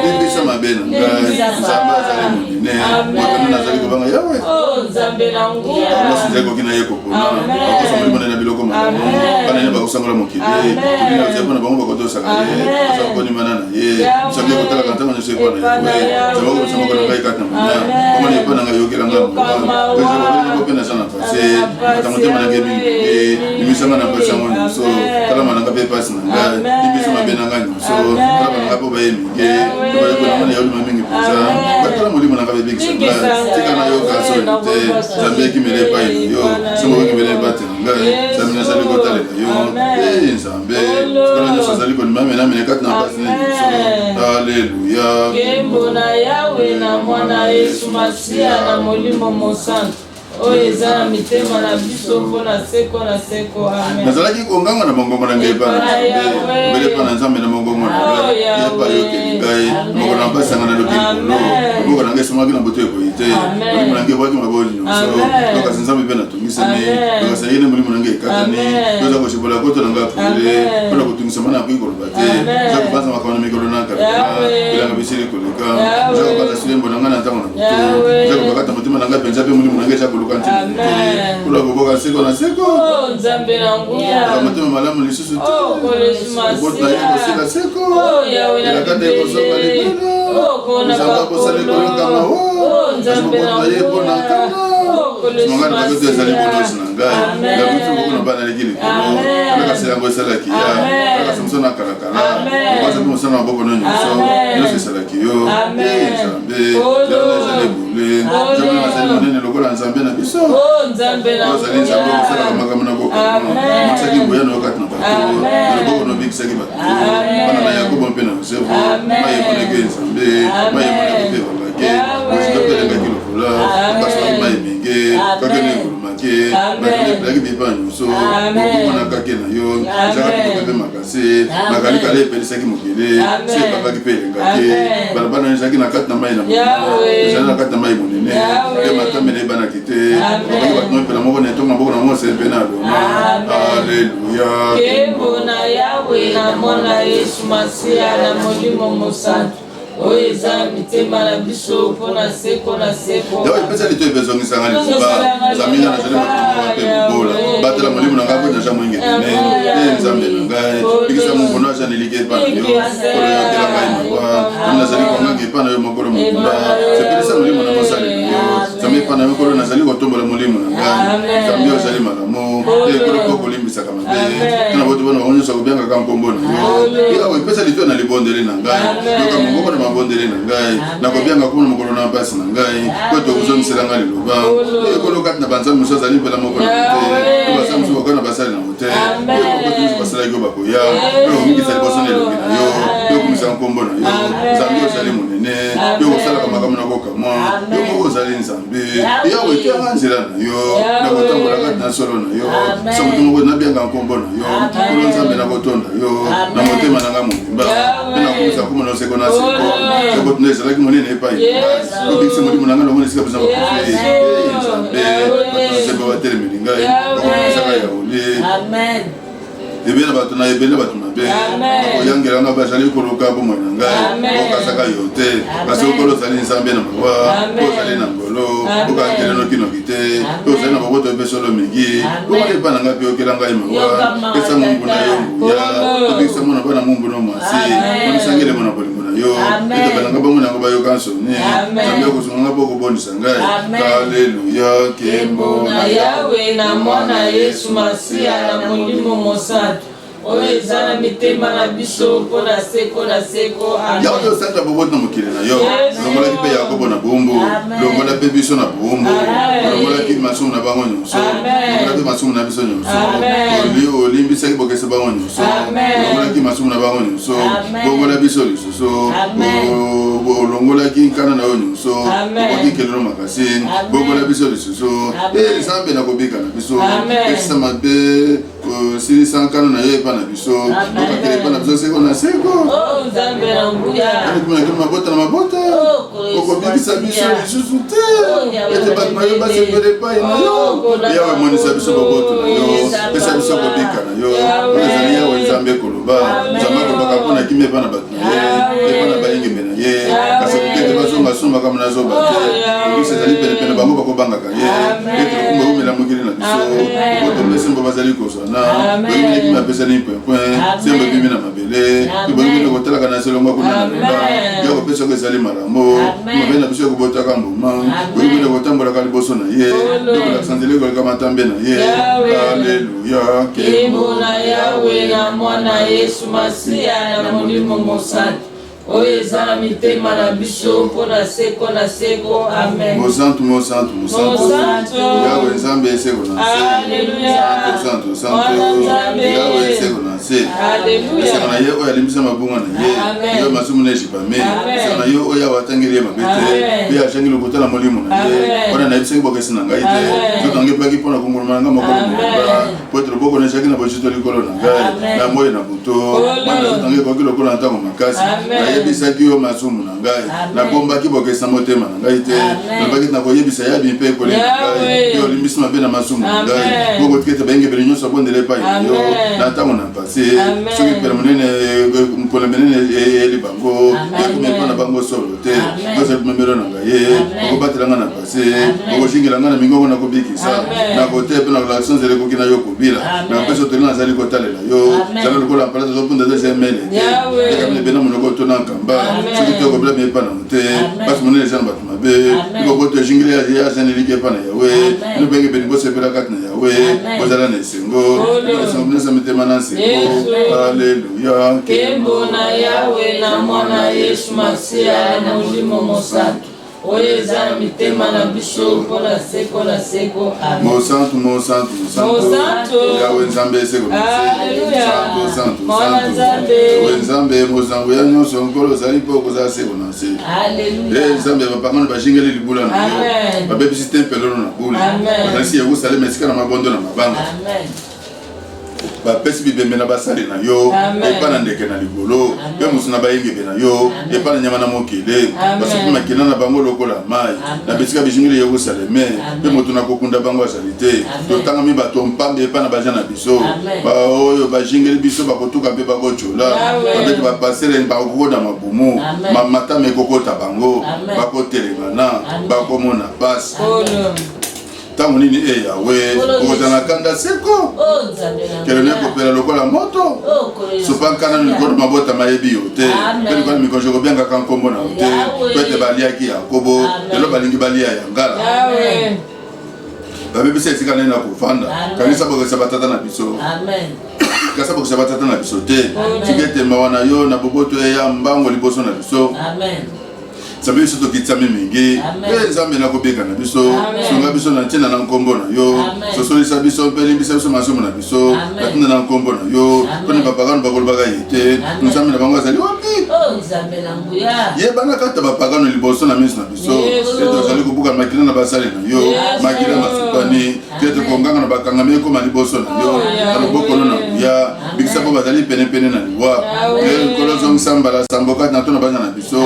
bibi sama bena ngai Nzamba za le mudine wata na zali ko banga Yahweh Nzambe na nguya Nzambe ko kina ye ko kuna ko so mbona na biloko malamu Bana ne bakusangola mokili tubina zebona bango bakotosaka ye sakoni manana ye sabe kotala kantama ne sekwa na ye zabo ko sama ko ngai kata manya koma ne pana ngai yokela ngam ko pesa ko pena sana pase tamote mana ke mingi nimisanga na pesa ngo so tala mana ka pe pasi na ngai nimisa mabena ngai so tala mana ka po ba mingi ko ko na ya ulima mingi pesa batala molimo na ka be big sana tika na yo ka so te zambe ki mele pa yo somo ki mele ba te ngai zamina sali ko tale yo Nzambe kola nyonso azali konima mena mene kati na pasi na biso Alleluya Kembo na Yahweh na mwana Yesu Masiya na molimo mosantu oyo eza na mitema na biso mpona seko na seko amen nazalaki konganga na mongongo na ngai pana mbele pana Nzambe na mongongo kombo na ngai yepa yo ke ngai moko na mpasi nga na lokolo moko na ngai somaki na boto ekoyite molimo na ngai bwaki maboli nyonso lokasi nzambe mpe natungisami lokasi yene molimo na ngai ekatani toza koshibola koto na ngai apule mpona kotungisama na akoki koloba te eza kopanza makambo na mikolo na kalakala bilanga bisili koleka eza kopanza silembo na ngai na ntango na moto eza kopakata motema na ngai mpenza mpe molimo na ngai eza koluka ntina te mpona koboka seko na seko motema malamu lisusu te okota ye kosila seko elakata ekosoka libela nzambe akosala ekoyokama okota ye mpo na nkana simanga na bakoto ezali bonosi na ngai yakuti kokona bana leki likolo alakasi yango esalaki ya alakasi mosana akalakala okasa mpe mosana maboko no nyonso nyonso esalaki yo nzambe jalona ezali ebule jalona azali monene lokola nzambe na biso ozali nzambe okosalaka makambo na kokama makisaki mboya na yokati na bato loboko nobikisaki bato bana na yakobo mpe na yosefu mayemonaki nzambe mayemonaki mpe babake osika mpe elengaki lokola okasaki mayemenge kake na engolumake baelaki bipa nyonso okokwana kake na yo ezaka kitoko mpe makasi nakalikala epelisaki mokele se ebakaki mpe elengaki balabana ezalaki na kati na mai na monene ezali na kati na mai monene mpe matambele ebanaki te bakaki bato mopela moko na etongo maboko na mose mpe na aloma alleluya Kembo na Yawe na mwana Yesu Masia na molimo mosantu oyo eza mitema na biso mpona seko na seko yawe epesa lito ebezongisanga lifuba zamina nazali matumba mpe bobola batela molimo na ngai mpo naja moinge tene nzambe na ngai bikisa mombono aja neliki epa na yo kolo yakela ngai mawa ami nazali konganga epa na yo mokolo mokunda sepelisa molimo na mosali na yo zambe epa na yo kolo nazali kotombola molimo na ngai zambe yo ozali malamu ekolo mpo kolimbisaka mabe tana boto bona bango nyonso akobiangaka nkombo na yo yawe epesa lito na libondeli na ngai yoka mongoko na mabondeli na ngai nakobianga komona mokolo na mpasi na ngai po tokozongisela ngai liloba ekolo kati na banzambe mosusu azali mpela moko na te basa mosusu bakona basali na te yokokotomosusu basalaki yo bakoya yokomikisa liboso na elongi na yo yokomisa nkombo na yo nzambe ozali monene yokosalaka makambo na kokamwa yo moko ozali nzambe yawe etyanga nzela na yo nakotambola kati na solo na yo samoto moko nabianga nkombo na yo kolo nzambe nakotonda yo na motema na ngai mobimba mpe nakomisa komona oseko na seko ekotuna ezalaki monene epai obikisi molimo na ngai nomona esika besoin bakufe nzambe batonzembe batelemeli ngai bakomisaka yaole ebele bato na ebele bato mabe bakoyangela nga bazali koluka bomoi na ngai okasaka yo te kasi okolo ozali nzambe na mawa ozali na ngolo okakele nokinoki te ozali na boboto mpe solo mingi omona epa na ngai mpe okela ngai mawa pesa mumbu na yo nguya obikisa mona mpo na mumbu no mwasi onisangele mona bolingo na yo ete balanga bango na yango bayoka nsoni nzambe okosunga nga mpo okobondisa ngai alleluya Kembo na Yawe na mwana Yesu Masia na molimo mosantu oyo eza na mitema na biso mpona seko na seko yawe osanja boboto na mokili na yo longolaki mpe yakobo na bombo longola mpe biso na bombo longolaki masumu na bango nyonso longola mpe masumu na biso nyonso olimbisaki bokese bango nyonso longolaki masumu na bango nyonso bongola biso lisusu olongolaki nkana na yo nyonso okoki kelelo makasi bongola biso lisusu nzambe nakobika na biso ekisa mabe silisa nkana na yo epa na biso okakele epa na biso seko na seko mabota na mabota okobikisa biso lisusu te ete bato na yo basepele epai na yo yawe emonisa biso boboto na yo pesa biso kobika na yo ezali yawe nzambe koloba nzambe akobaka mpona kimi epa na bato na ye epa na bayengembe na ye kasi kokete bazongasomba kama nazoba te obikisa ezali penepene bango bakobangaka ye ete lokumba eumela mokili na biso boboto mpe sembo bazali kozwana boyemineki mapesani mpwempwen sembo ebimi na mabele boyemine kotalaka na selongo kuna na loba ya kopesa ko ezali malambo mabe na biso ya kobotaka mbuma boyemine kotambolaka liboso na ye yokolakisa nzela ekoleka matambe na ye alleluya Kembo na Yawe na mwana Yesu Masia na molimo mosantu oyo eza na mitema na biso mpo na seko na seko. Amen. Mosantu, mosantu, mosantu. Yawe nzambe eseko na se. Alleluia. Santo, santo. Yawe eseko na se. Alleluia. Eseko na ye oyo alimbisa mabunga na ye. Yo masumu na ejipame. Eseko na ye oyo awatangeli ye mabete. Pe ashangi lokuta na molimo na ye. Wana na yebisengi bokesi na ngai te. Zoto nange paki mpona kongoloma na nga mokolo mokolo. Po ete loboko na eshaki na bochito likolo na ngai. Na moyi na buto. Wana zoto nange koki lokola na ntango makasi. Nayebisaki yo masumu na ngai. Nabombaki bokesa motema na ngai te. Nalobaki na koyebisa yabi mpe ekole na ngai. Yo olimbisi mabe na masumu na ngai. Boko tikete bayingebeli nyonso abondela epai na yo. Na ntango na pase. Soki pela monene mpona menene eli bango. Ekumi epa na bango solo te. Bozali kumemelo na ngai ye. Okobatela nga na pase. Okoshingela nga na mingongo na kobikisa. Na kote pe na relation zele koki na yo kobila. Na peso toli nazali kotalela yo. Zala lokola mpala tozopunda dezemele te. Ekamile bena monoko tona nkamba. Soki te okobila mepa na mote. Basi monene eza na bato mabe. Ikoboto eshingile ya zaneliki epa na yawe. Nubenge beni bosepela kati na yawe. Bozala na esengo. Esengo binesa mitema na nsengo. Alleluia. Kembo na Yawe na mwana Yesu Masia na molimo mosantu. Oyo eza na mitema na biso mpo na seko na seko. Amen. Mosantu, mosantu, mosantu. Yawe nzambe eseko na se. Alleluia. Santo, santo, Mwana santo. nzambe. Yawe nzambe mosango ya nyonso nkolo ozali mpo kozala seko na se. Alleluia. Nzambe bapangano bashingeli libula na yo. Amen. Babebisi tempelo na bula. Amen. Bazalisi Yerusalema esika na mabondo na mabanga. Amen. Bapesi bibembe na basali na yo. Epa na ndeke na ligolo. Pe musu na bayingebe na yo. Epa na nyama na mokele. Basuki makina na bango lokola mai. Na besika bishingeli Yerusaleme. Pe moto na kokunda bango azali te. Totanga mi bato mpambe epa na baja na biso. Ba oyo bashingeli biso bakotuka pe bakochola. Babeti bapasele bakokoda mabumu. Matama ekokota bango. Bakotelengana. Bakomona pasi. Tango nini Yawe okozana kanda seko kelone kopela lokola moto sopankana likolo mabota mayebi yo te pe likolo mikonjo kobenga kankombo na yo te pete baliaki Yakobo lelo balingi balia ya ngala babebisa esika nini na kofanda kanisa bokesa batata na biso kasa bokesa batata na biso te tikete mawa na yo na boboto ya mbango liboso na biso Sabe biso tokitsami mingi nzambe na kobeka na biso songa biso na ntina na nkombo na yo sosolisa biso mpe limbisa biso masumu na biso batinda na nkombo na yo mpona bapagano bakolobaka ye te nzambe na bango azali wapi yebana kata bapagano liboso na miso na biso ete ozali kobuka makila na basali na yo makila masukani ete konganga na bakangami ekoma liboso na yo na lobokolo na nguya bikisa mpo bazali penepene na liwa kolo zongisa mbala sambo kati na to na bana na biso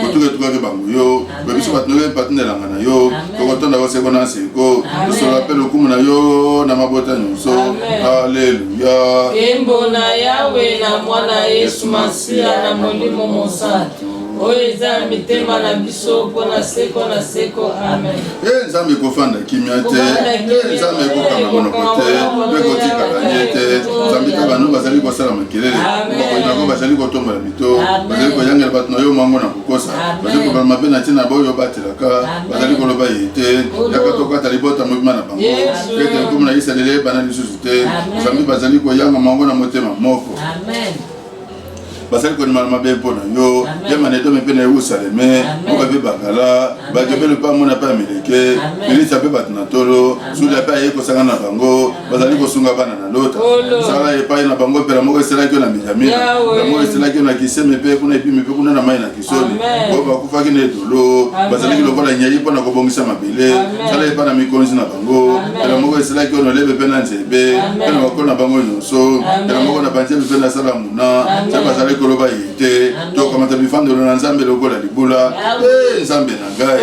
kotuketukaki yo biso batunoke patundelanga na yo tokotonda koseko na seko tosola mpe lokumu na yo na mabota nyonso. Alleluia. Kembo na Yawe na mwana Yesu Masia na molimo mosantu oyo eza mitema na biso mpo na seko na seko. Amen. Nzambe ekofanda kimia te, nzambe ekokanga monoko te, ekotikala ye te. Nzambe ta bano bazali kosala makelele, bakoyinako bazali kotombola mito, bazali koyangela bato na yo mwango na kokosa, bazali kobala mabe na ntina boyo batelaka, bazali koloba ye te, yaka tokata libota mobima na bango, ete nkomo na Israele eyebana lisusu te. Nzambe bazali koyanga mwango na motema moko. Basali konima mabe mpo na yo yema neto mpe na Yerusaleme moka pe bakala bakebele pa mona pa mileke milisa pe batina tolo sula pa ye kosanga na bango bazali kosunga bana na lota sala epai na bango pela moko eselaki na Benjamin na moko eselaki na Kiseme pe kuna epimi pe kuna na mai na Kisoni bo bakufaki na etolo bazali lokola nyai mpo na kobongisa mabele sala epai na mikonzi na bango pela moko eselaki na lebe pe na nzebe pe na bakolo na bango nyonso pela moko na banzebe pe na sala muna bazali koloba yete tokamata bifandelo na nzambe lokola libula nzambe na ngai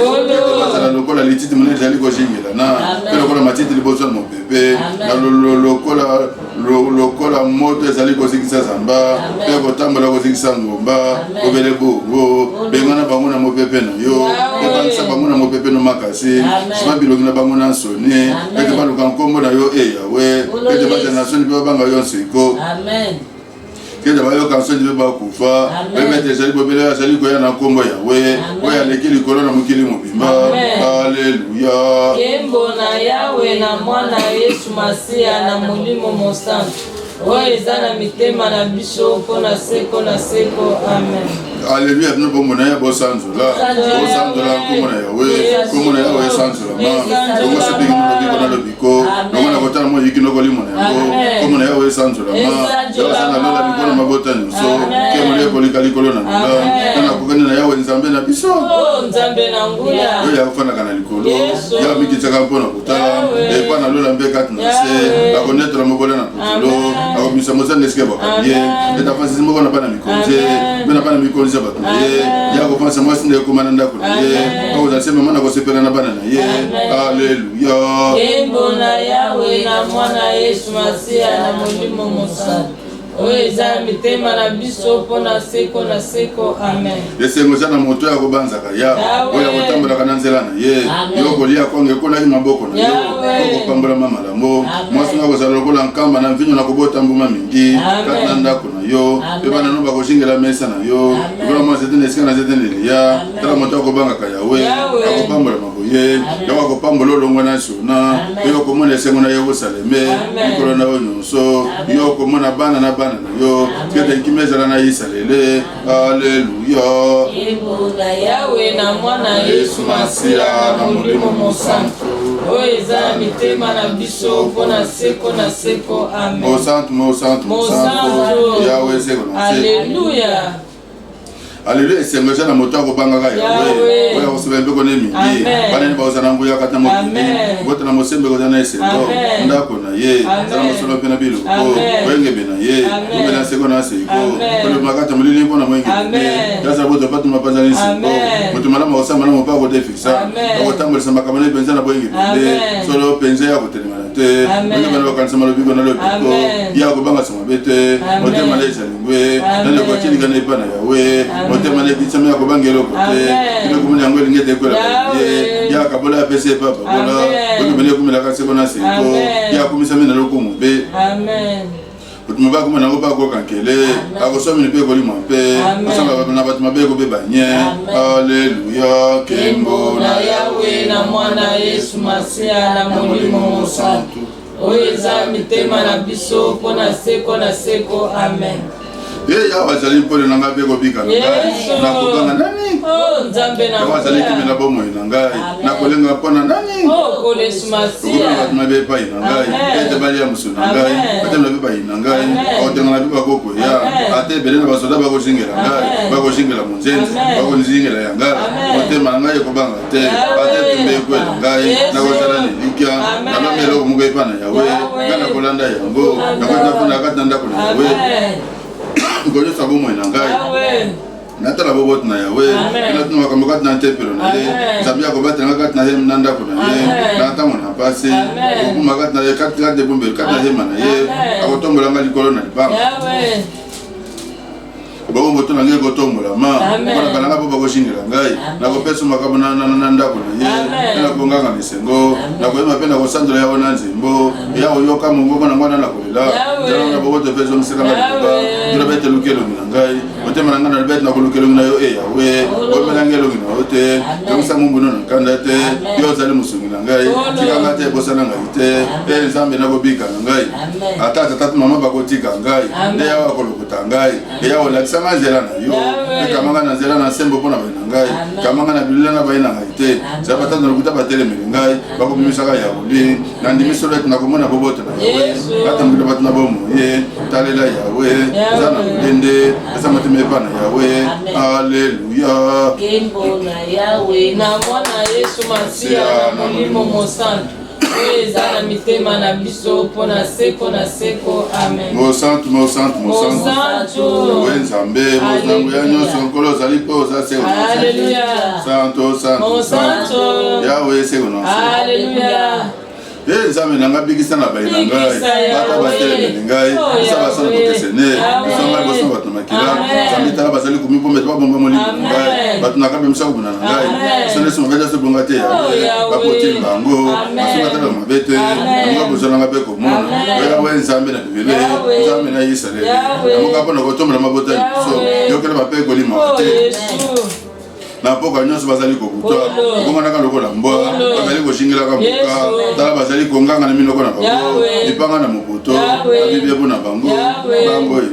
bazala lokola lititi monene ezali kozingelana mpe lokola matiti liboso na mopepe na lokola moto ezali kozikisa zamba mpe kotambola kozikisa ngomba kobele bongo bengana bango na mopepe na yo mpe bangisa bango na mopepe no makasi sima bilongi na bango na nsoni ete baluka nkombo na yo Yawe ete bazala na soni mpe babanga yo nseko kete bayoka nsoni mpe bakufa bemete ezali bobele azali koya na nkombo Yawe oyo aleki likolo na mokili mobimba. Alleluia. Kembo na Yawe na mwana Yesu Masia na molimo mosantu oyo eza na mitema na biso mpo na seko na seko. Amen. Alléluia, nous pouvons monnaie à Bosanzola. Bosanzola, comme on a Yahweh, comme on a Yahweh Sanzola. Comme c'est bien qu'on a le bico, comme on a voté à moi, il y a une monnaie. Comme on a Yahweh Sanzola. Yahweh la bico, ma botane, so, qui est monnaie pour les calicolona. On a couvert la Yahweh Nzambe na biso. Nzambe na nguya. Il y a un canalicolo. Il y a un miki tchakampona kutala. Et pas na lola mbeka tunase. La connaître la mobola na putulo. La commission mosa neske bakabie. Et ta face mo na bana mikonje. Bana bana mikonje batuye. Ya ko pense moi sinde ko mananda ko ye. Ko za sema mana ko sepela na bana na ye. Alléluia. Yembo na Yahweh na mwana Yesu Masia na mulimo musana. Oeza mitema na biso pona seko na seko. Amen. Yesengo sana moto ya kobanza kaya. Oya kotambola kana nzela na ye. Yo kolia kwange kona ni maboko na yo. Ko pambola mama lambo. Mwasi ngako za lokola nkamba na mvinyo na kobota mbuma mingi. Kata ndako na yo. Bebana no bakoshingela mesa na yo. Bebana mwasi tene skana zetene ya. Tala moto ko banga kaya we. Ko pambola maboye. Yo ko pambola longo na sona. Yo ko mona sengo na Yerusaleme. Ikolo na onyoso. Yo ko mona bana na yo kete kimeza na Israeli. Alléluia. Yembo na Yahweh na mwana Yesu Masia na mulimo musantu. Oeza mitema na biso pona seko na seko. Amen. Mo santo. Yahweh seko na seko. Alléluia. Alléluia, c'est le jeune moto ko banga ka Yahweh. Oya ko sebe ko ne mingi. Bana ni ba osana nguya kata mo. Bota na mosembe ko na ese. Ndako na ye. Sana mosolo pe na bilo ko. Wenge be na ye. Ko na seko na seko. Ko le makata mulili ko na mwenge. Yasa boto patu mapanza ni seko. Boto mala mo osama na mo pa ko te fixa. Ko tambo samba kamane penza na boyenge be. Solo penza ya ko telema te. Wenge be na kanisa malo biko na lo biko. Ya ko banga sama bete. Bote malesa lingwe. Na ko chili kana ipa na Yahweh. Tema le bitama ko bangelo kote ino ko munyango lingete ko la ye ya kabola pese papa bola ko bele ko mela ka se bona se ko ya ko misame na loko mbe. Amen. Kutumu ba ko mena ko ba ko kankele ako so mini pe ko limo pe asamba na batuma be ko be banye. Alléluia. Kembo na Yahweh na mwana Yesu Masia na mulimo musantu. Oeza mitema na biso pona seko na seko. Amen. Ya wazali mpole nanga be ko bika na kuganga nani? Nzambe na wazali kimi na bomo ina ngai na kolenga pona nani? Ko Yesu Masia. Ko na be pa ina ngai. Ete bali ya musu na ngai. Ete na be pa ina ngai. O te na be pa koko ya. Ate bele na basoda ba ko jingela ngai. Ba ko jingela munzenzi. Ba ko jingela ya ngai. O te manga ko banga te. Ate tumbe ko ngai. Na ko sala ni likia. Na ba melo ko mugai pa na Yahweh. Kana kolanda yango. Na ko na funa katanda ko na Yahweh. Ngojo sabo mo ina ngai. Natala bobo na Yahweh. Na tuna kama kat na tempelo na ye. Sabia ko batanga kat na hem nanda ko na ye. Na tamo na pase. Ko magat na ye kat de bombe kat na hem na ye. Akotombola ngali kolona ni bang. Bao moto na ngeko tombola ma. Kona kana ngabo bako shingela ngai. Na ko peso makabona na ndako na ye. Na ko nganga misengo. Na ko ema pena ko sandra ya ona nzimbo. Ya oyo kama ngoko na ngwana na kolela. Na bobo te peso msela ngalo. Ndira bete lukelo na ngai. Ote mana ngana bete na ko lukelo na yo Yahweh. O mela ngelo na ote. Kamsa mumbu na kanda te. Yo zali musungi na ngai. Tikanga te bosana ngai te. Nzambe na ko bika na ngai. Ata tatu mama bako tika ngai. Nde ya ko lukuta ngai. Ya o sama zela na yo kamanga na zela na sembo pona ba ngai kamanga na bilila na ba ina ngai te zabata na lukuta ba tele ngai ba ko bimisaka ya uli na ndimiso let na ko mona boboto na Yahweh ata mbilo bat na bomo ye talela Yahweh zana ndende asa matime pa na Yahweh. Alléluia. Kembo na Yahweh na mwana Yesu Masia na mulimo musantu. Oeza na mitema na biso pona seko na seko. Amen. Mo santo. Wenzambe mozangu ya nyoso nkolo zali po za seko. Alléluia. Santo. Yahweh seko na seko. Alléluia. Nzambe nanga bikisa na baina ngai. Bata batele ngai. Saba sana kokesene. Sanga boso batu makila. Nzambe tala bazali kumipombe ba bomba moli ngai. Batu nakabe msako buna ngai. Sone sima gaja se bonga te ya. Ba poti bango. Asuma tala mabete. Ngo bozana ngabe ko mona. Wewe Nzambe na bibele. Nzambe na Israeli. Ngo kapona ko tomba mabota. So yokela bape ko lima te. Na poka nyonso bazali kokutwa komona ka lokola mbwa bazali koshingela ka mboka tala bazali konganga na minoko na bango ipanga na mobuto abibye bona bango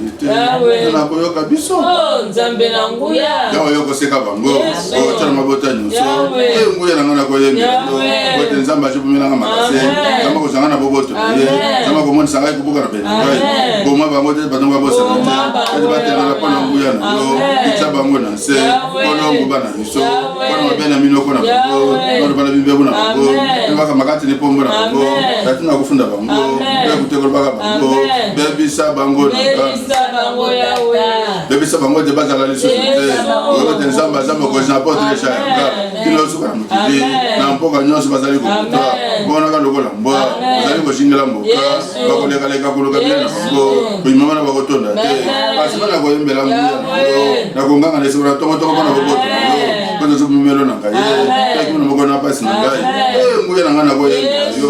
ite te Yawe. na koyoka biso Oh nzambe na nguya yawe yokoseka bango Yesu. otala mabota nyonso Yawe. nguya na nga na koyembela yo Yawe. ote nzambe azobumelanga makase Amen. nzambe akozanga na boboto na ye Amen. nzambe akomonisa ngai kobuka na pene ngai Amen. boma bango te batongo babosana Boma te bango ete batelana mpo na nguya na yo Amen. itya bango na nse Yawe. mpo na nguba na biso Yawe. mpo na mabe na minoko na bango Yawe. mpo na bana bimbebu na bango Amen. mpe baka makati ni pombo na bango Amen. tatina kofunda bango Amen. mpe kutekolo baka bango Amen. bebisa bango na nga Bebisa bango Yawe bebisa bango te bazala lisusu te Yesu. oyokote nzambe aza mokonzi na poto lesha yanga Amen. kino osuka na mokili Amen. na mpoka nyonso bazali kokuta Amen. bonaka lokola mbwa Amen. bazali koshingela mboka Yesu. bakolekaleka koluka bile na Yesu. bango koyima bana bakotonda te Amen. kasi bana koyembela nguya na Yawe. yo na konganga na esiko na tokotoko mpona boboto na yo Amen. mpo tozobimelo na ngai Amen. taki mona moko na pasi na ngai Amen. nguya na ngai na koyembela yo Yesu.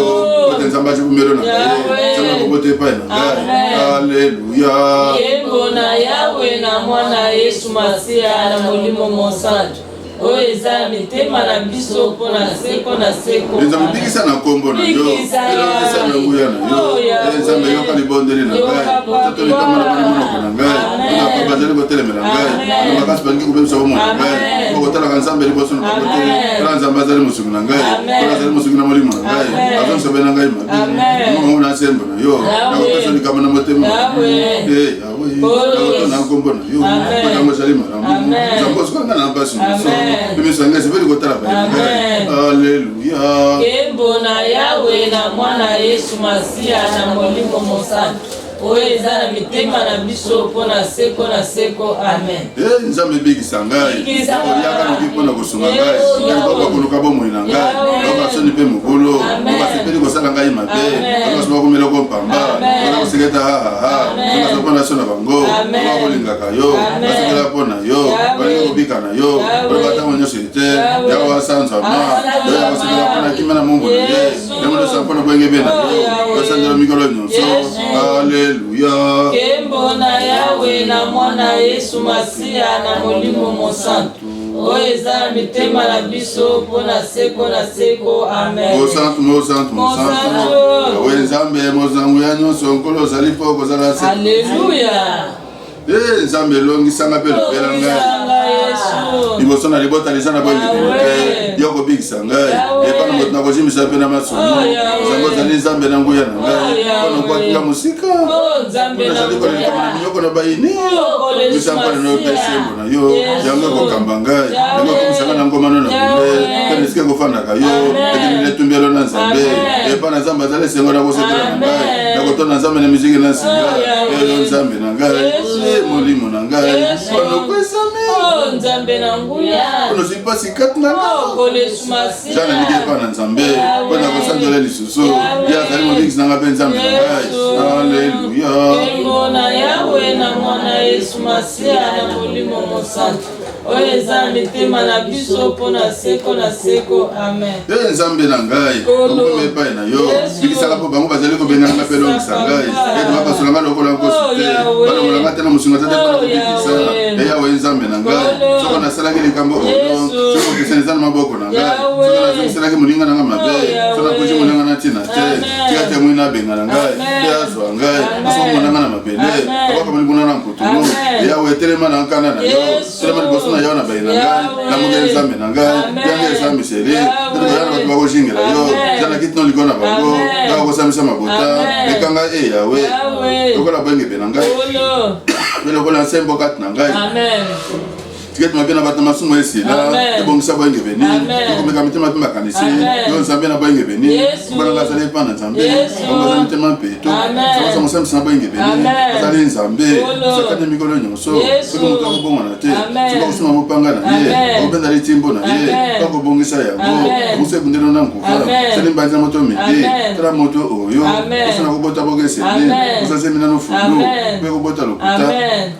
kote nzambe azobimelo na ngai Yawe. nzambe akobote epai na ngai Amen. aleluya Yembo na Yawe na mwana Yesu Masiya na molimo mosantu oyo eza mitema na biso mpo na seko na seko. nzambe bikisa na nkombo na yo Bikisa elokisa na nguya na yo Oh, Yawe. nzambe yoka libondeli na Yoka ngai papa. totolikamana bana monoko na ngai Amen. aka bazali kotelemela ngai Amen. na makasi balingi kobebisa bomo na ngai Amen. okotalaka nzambe liboso na bango te Amen. tala nzambe azali mosungi na ngai Amen. tala azali mosungi na molimo na ngai Amen. azongisobe na ngai mabe Amen. mongo na nsembo na yo Yawe. nakopesa likama na motema Yawe. yawe Oh, nakotona yes. nkombo na yo Amen. makambo ezali malamu Amen. nzambe osukanga na mpasi nyonso Amen. pemiso ya ngai sepeli kotala baye na ngai Amen. aleluya Yembo na Yawe na mwana Yesu Masiya na molimo mosantu oyo eza na mitema na biso mpo na seko na seko. Amen. nzambe ebikisa ngai Bikisa oyaka noki mpona kosunga ngai Yesu. bakoluka bomoi na ngai Yawe. bakasoni mpe mokolo Amen. bakasepeli kosala ngai mabe Amen. bakasoba komeloko mpamba Amen. bakakoseketa hahaha Amen. bakasoba mpona so na bango Amen. bakolingaka yo Amen. basepela mpo na yo Yawe. balingi kobika na yo Yawe. baloba ntango nyonso ete Yawe. yawe asanzama Asanzama. yo yakosepela mpona kimia na mombo na ye Yesu. yango nyonso mpona bwenge mpe na Oh, yo Yawe. yosandela mikolo nyonso Yesu. aleluya Kembo na Yawe na mwana Yesu Masiya na molimo mosantu oyo eza na mitema na biso mpo na seko na seko. Amen. mosantu mosantu mosantu Mosantu. yawe nzambe mozangu ya nyonso nkolo ozali mpo kozala se Alleluya. nzambe elongisanga mpe lopela ngai Longisanga Yesu. liboso na libota liza na boyebeli te Yawe. yo kobikisa ngai Yawe. epa na moto nakozimisa mpe na masolo Oh, Yawe. zango ozali nzambe na nguya na ngai Oh, Yawe. mpona okwatika mosika Oh, Nzambe na nazali kolelekama na nguya. minyoko na bayini Yesu misampana na yo mpe Masiya. sembo na yo Yesu. yango ekokamba ngai Yawe. yango ekomisanga na ngomano na Yawe. bule mpe nesike ekofandaka yo Amen. ekinile etumbelo na nzambe Amen. epa na nzambe azali esengo na kosetela na ngai Amen. nakotona nzambe na miziki na nsinga Oh, Yawe. elo nzambe na ngai Yesu. molimo na ngai Yesu. mpona okwesami Oh, Nzambe na nguya. mpona ozwi mpasi kati na ngai Oh, Kolesu Masiya. jana niki epa na nzambe Yawe. mpona kosanzola lisusu Yawe. ye azali mobikisi na ngai mpe nzambe na ngai Yesu. aleluya Kembo na Yawe na mwana Yesu Masiya na molimo mosantu oyo eza na mitema na biso mpo na seko na seko. Amen. nzambe na ngai okoma epai na yo Yesu. bikisaka mpo bango bazali kobengana nga mpe longisa ngai Papa. ete bapasola ngai lokola nkosi Oh, te Yawe. balongola ngai te na mosunga te te mpona kobikisa Yawe. eyawe nzambe na ngai Olo. soko nasalaki likambo oyo Yesu. soko kopesana eza na maboko na ngai Yawe. soko nazongiselaki moninga na ngai mabe Oh, Yawe. soko nakuti moninga na ntina te Amen. tika te mwina abenga na ngai Amen. mpe azwa ngai Amen. asoko monanga na mabele Amen. abaka libuna na mputulu Amen. eyawe etelema na nkanda na yo Yesu. telema liboso na yo na bai na ngai Yawe. namoke nzambe na ngai Amen. yange eza misele Yawe. tokoyana bato bakojingela yo Amen. zana kiti no likolo na bango Amen. kaka kosamisa mabota Amen. ekanga eyawe Yawe. lokola bwenge mpe na ngai Olo. mpe lokola nsembo kati na ngai Amen. tiketi mabe na bato masumu esila Amen. ebongisa bwenge beni Amen. ekomeka mitema mpe makanisi Amen. yo nzambe na bwenge beni Yesu. mponanga azali epa na nzambe Yesu. aza mitema mpeto Amen. sokosa mosamisi na bwenge beni Amen. azali nzambe Olo. sakane mikolo nyonso Yesu. soki moto akobongwana te Amen. soki akosuma mopanga na ye Amen. akobenda litimbo na ye Amen. akobongisa yango Amen. moso ebundelo na nkufa Amen. sali mbanzi na moto mede Amen. tala moto oyo Amen. osana kobota bokesende Amen. osazemina no fundu Amen. mpe kobota lokuta Amen.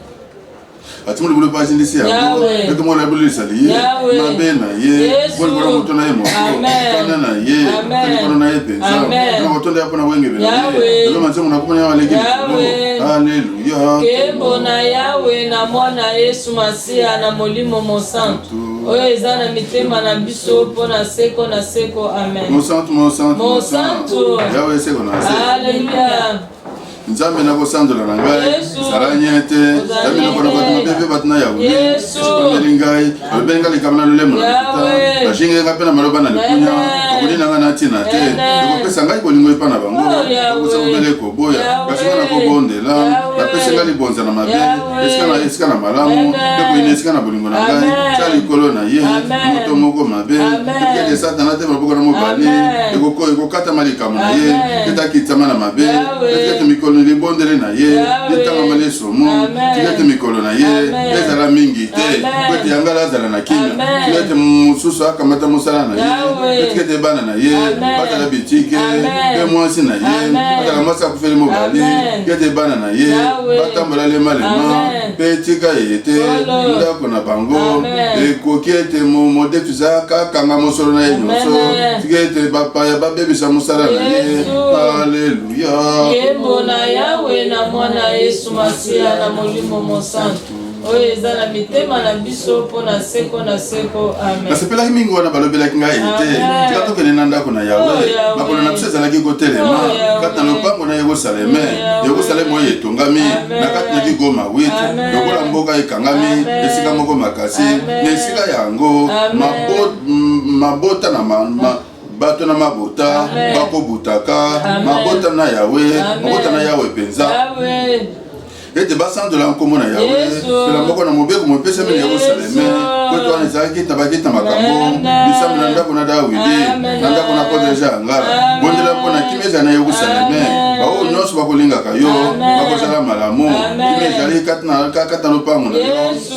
atimoli bolo pasindisi yango Yawe. mpe tomola ebollisali ye Yawe. mabe na ye Yesu. bolikola moto na ye moko Amen. kana na ye Amen. tolikono na ye mpenza Amen. na kotonda ya mpona bwenge bena Yawe. ye lelo manzemo na komona ya waleki likolo Yawe. aleluya Kembo na Yawe na mwana Yesu Masiya na molimo mosantu oyo eza na mitema na biso mpo na seko na seko. Amen. mosantu mosantu Mosantu. yawe eseko na se Alleluya. nzambe na kosandola na ngai salanyete nzambe na kona bato mapepe batuna ya uli esipameli ngai alobenga likama na lolemo na likuta bashingenga mpe na maloba na likunya okoli na ngai na ntina te ekopesa ngai bolingo epa na bango okosa kobele koboya basinga na kobondela bapesa ngai libonza na mabe esika na malamu mpe koyina esika na bolingo na ngai tia likolo na ye moto moko mabe ekete satana te maboko na mobali ekokatama likambo na ye etakitama na mabe ekete mikolo libondele na ye etangama lesomo tikete mikolo na ye ezala mingi te kwete yangala azala na kimia tikete mosusu akamata mosala na ye etikete bana na ye batala bitike mpe mwasi na ye batala mwasi akufeli mobali tikete bana na ye batambola lemalema mpe etika ye te ndako na bango ekoki ete modetu eza kakanga mosolo na ye nyonso tikete bapaya babebisa mosala na ye aleluya. Yembo na Yawe na mwana Yesu Masiya na molimo mosantu oyo eza na mitema na biso mpo na seko na seko amen. Nasepelaki mingi wana balobelaki ngai te tika tokende na ndako na Yawe makolo na biso ezalaki kotelema kati na lopango na Yerusaleme oyo etongami na kati na Goma 8 lokola mboka ekangami esika moko makasi na esika yango mabota na bato na mabota bakobutaka mabota na Yawe penza ete basandola nkombo na Yawe pela moko na mobeko mopesa mene Yerusaleme kwetu wana ezalaki tabakita makambo bisambo na ndako na Dawidi na ndako na kodeja yangala bondela mpo na kimia ezala na Yerusaleme baoyo nyonso bakolingaka yo bakozala malamu kimia ezali kati na lopango na yo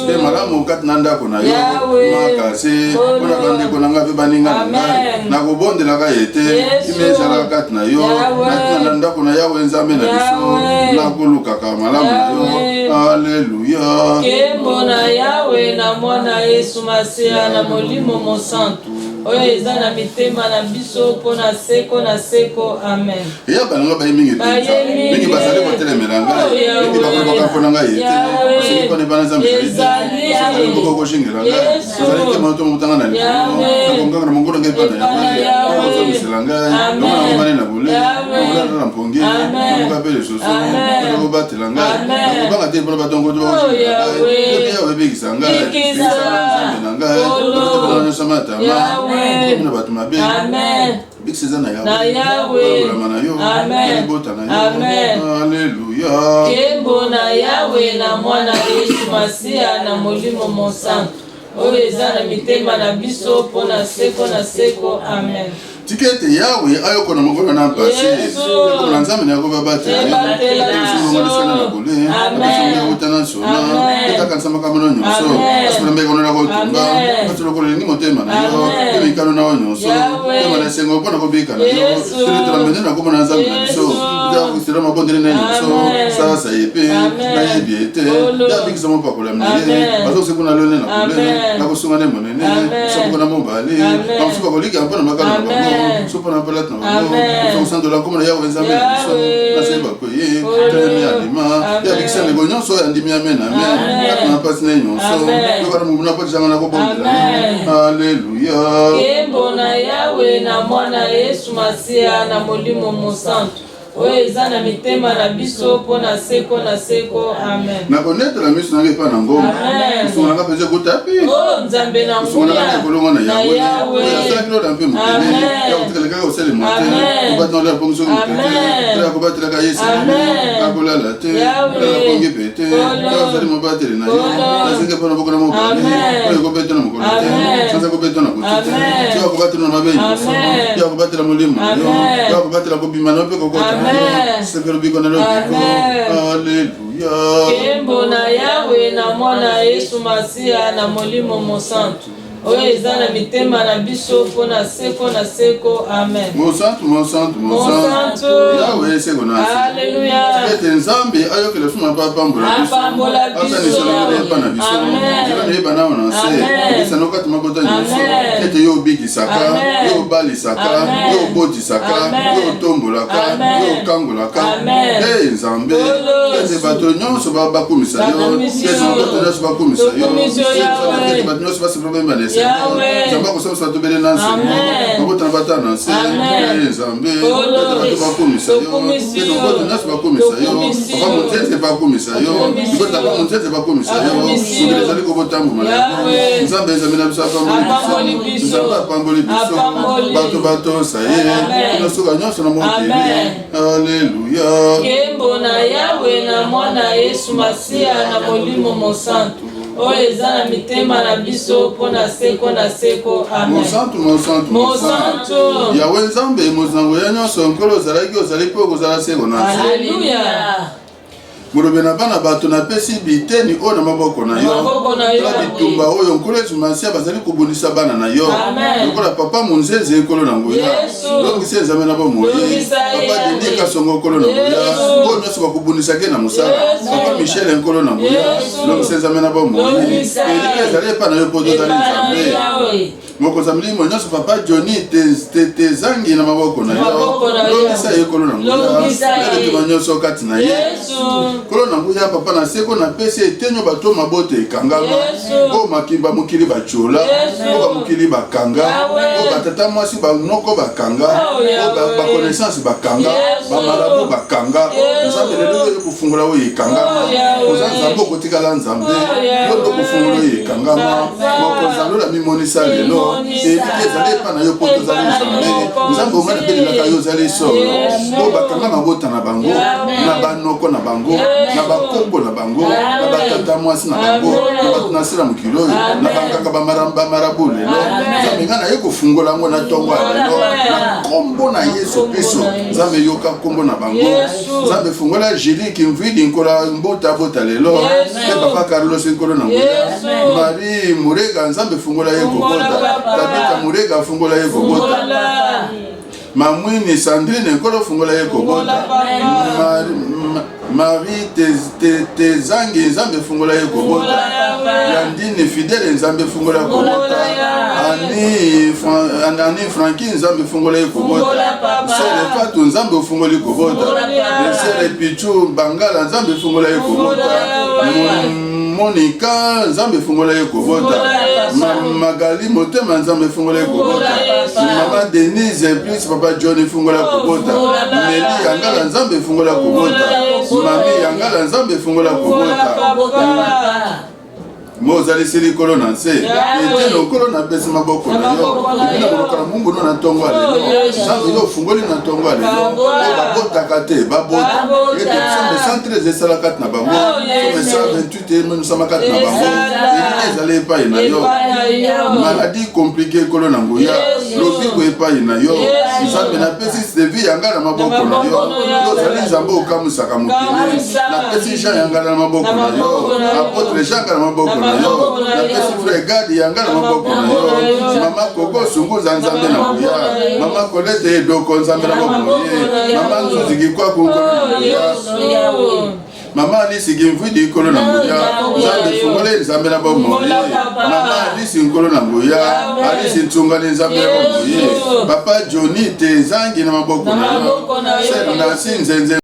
mpe malamu kati na ndako na yo makasi mpona bandeko na ngai mpe baninga na ngai nakobondelaka ye te kimia ezalaka kati na yo natina na ndako na Yawe nzambe na biso nakolukaka malamu na Aleluya. Kembo na Yawe na mwana Yesu Masiya na molimo mosantu oyo eza na mitema na biso mpo na seko amen. Ya bananga bayi mingi mingi bazali kotelemela ngai mingi bakolobaka mpona ngai ete soki mpona ebana nzambe ezali mboko koshingela ngai ezali te maoto motanga na likolo nakongaka na mongolo ngai mpona Yawe ozomisela ngai longo na ngomane na bole nakolala na mpongi nakoka mpe lisusu nakobatela ngai nakobanga te mpona batongoto bakoshingela ngai Yawe ebekisa ngai nzambe na ngai nakotebana nyonso matama na bato mabe bikiseza na Yawe na yo libota na yo aleluya. Kembo na Yawe na mwana Yesu Masiya na molimo mosantu oyo eza na mitema na biso mpo na seko amen. Tikete Yawe ayokona mokolo na mpasi ekona nzambe na yako babatela esomongolisana na bole abasonga utana sona etakanisa makambo na nyonso asona mbeka na kotumba basolokola ni motema na yo emikano na nyonso tema na sengo mpona kobika na yo tele mbende na komona nzambe na biso ya kusira mabondele na nyonso sasa yepe na yebiete ya bikisa mopakola mne bazo sekuna lone na bole na kosunga ne monene sokona mobali bamusuka kolika mpona makalo na sopo na pelat na bango so sandola komona Yawe nzambe na biso naseba koye telemi alima ya bikisa lego nyonso ya ndimi amen na pasi na nyonso yokana mubuna pati janga na kobondela aleluya. Kembo na Yawe na mwana Yesu Masiya na molimo mosantu oyo eza na mitema na biso mpo na seko amen. Nakonetela miso na ngai mpa na ngomba kusonga nanga peze kutapi nzambe na kusonga nanga kolongo na Yawe asalaki lola mpe mokele ya kotikala kaka osele mote kobatela lola pongi soki mokete ya kobatelaka Yesu akolala te lala pongi pe te ya ozali mobateli na yo nasenge mpona boko na mobali oyo ekobeta na mokolo te sanza kobeta na kuti te ti ya kobatela na mabe nyonso ya kobatela molimo na yo ya kobatela kobima na yo mpe kokota Aleluya. Kembo na Yawe na mwana Yesu Masiya na molimo mosantu oyo eza na mitema na biso mpo na seko amen. Mosantu Yawe seko nasi aleluya. Ete nzambe ayokela fuma pa pambola biso asanisala mpa na biso jela neyeba nawo na nse ebisa nokati mabota nyonso ete yo obikisaka yo obalisaka yo obotisaka yo otombolaka yo okangolaka nzambe ete bato nyonso bakumisa yo ete bato nyonso bakumisa yo ete bato nyonso basi probleme les Yahweh. Nzambe akosala to bele nanse mabota na bata na nse Nzambe bato bakomisa yo bato nyonso bakomisa yo papa montete bakomisa yo bota pa montete bakomisa yo mokili ezali kobotambola Nzambe ezambi na biso apamboli biso Nzambe apamboli biso bato batosa ye tonasoka nyonso na mokili alleluya nkembo na Yawe na mwana Yesu Masiya na molimo mosantu oyo eza na mitema na biso mpo na seko na seko amen. Mosantu Yawe Nzambe mozango ya nyonso nkolo ozalaki ozali mpe okozala seko na seko. Alleluya. Mulobe na bana bato na pesi biteni oyo na maboko na yo tala bitumba oyo nkolo Yesu Masiya bazali kobundisa bana na yo lokola papa munzenze nkolo na nguya longisa Nzambe na bomoi papa Denis Kasongo nkolo na nguya oyo nyonso bakobundisaki na mosala papa Michel nkolo na nguya longisa Nzambe na bomoi elike ezali epa na yo mpo tozali Nzambe mokonzi milimo nyonso papa Johnny tezangi na maboko na yo longisa ye nkolo na nguya elituma nyonso kati na ye kolo na nguya papa na seko na pesi etenyo bato mabote ekangama o makimba mokili bachola o bamokili bakanga o batata mwasi banoko bakanga o bakonaissance bakanga bamarabu bakanga Nzambe lelo oyo kofungula oyo ekangama oza Nzambe okotikala Nzambe oyo kofungula oyo ekangama mokonzi na mimonisa lelo elike ezali epa na yo mpo tozali Nzambe onga napelelaka yo ozali solo o bakanga mabota na bango na banoko na bango na bakombo na bango na batata mwasi na bango na bato na sila mokili oyo na bangaka bamarabu lelo Nzambe nga na ye kofungola yango na ntongo ya lelo na kombo na Yesu Kristo Nzambe yoka kombo na bango Nzambe fungola Julie Kimvidi nkola mbota lelo pe papa Carlos nkolo na nguya Marie Murega Nzambe fungola ye kobota Tabita Murega fungola ye kobota Mamwini Sandrine nkolo fungola ye kobota Marie Tezangi Nzambe fungola ye kobota Yandine Fidèle Nzambe fungola kobota Ani Frankie Nzambe fungola ye kobota Sere Fatu Nzambe fungoli kobota Sere Pichu Bangala Nzambe fungola ye kobota Monica Nzambe fungola ye kobota Magali Motema Nzambe fungola ye kobota Mama Denise plus papa Johnny fungola kobota Nelly Yangala Nzambe fungola kobota Mami Yangala Nzambe fungola kobota Mozali sili kolo na nse eteno kolo na pesi maboko na yo ebina kolokala mungu no na ntongo ya lelo Nzambe yo fungoli na ntongo ya lelo babotaka te babota ete somme 113 esala kati na bango somme 128 emenusama kati na bango elike ezali epai na yo maladi komplike kolo na nguya lobiko epai na yo Nzambe na pesi sevi yanga na maboko na yo ozali Nzambe okamusaka mokili na pesi Jean yanga na maboko na yo apotre Jean na maboko na yo na pesi frère Gadi yanga na maboko na yo mama Koko Sunguza Nzambe na nguya mama Colette Edoko Nzambe na maboko ye mama Nzuzi Gikwa kunkolo na nguya mama Alice Gimvidi nkolo na nguya Nzambe fungole Nzambe na bomoi mama Alice nkolo na nguya Alice Ntungane Nzambe na bomoi papa Johnny Tezangi na maboko na yo Sena Nasi Nzenze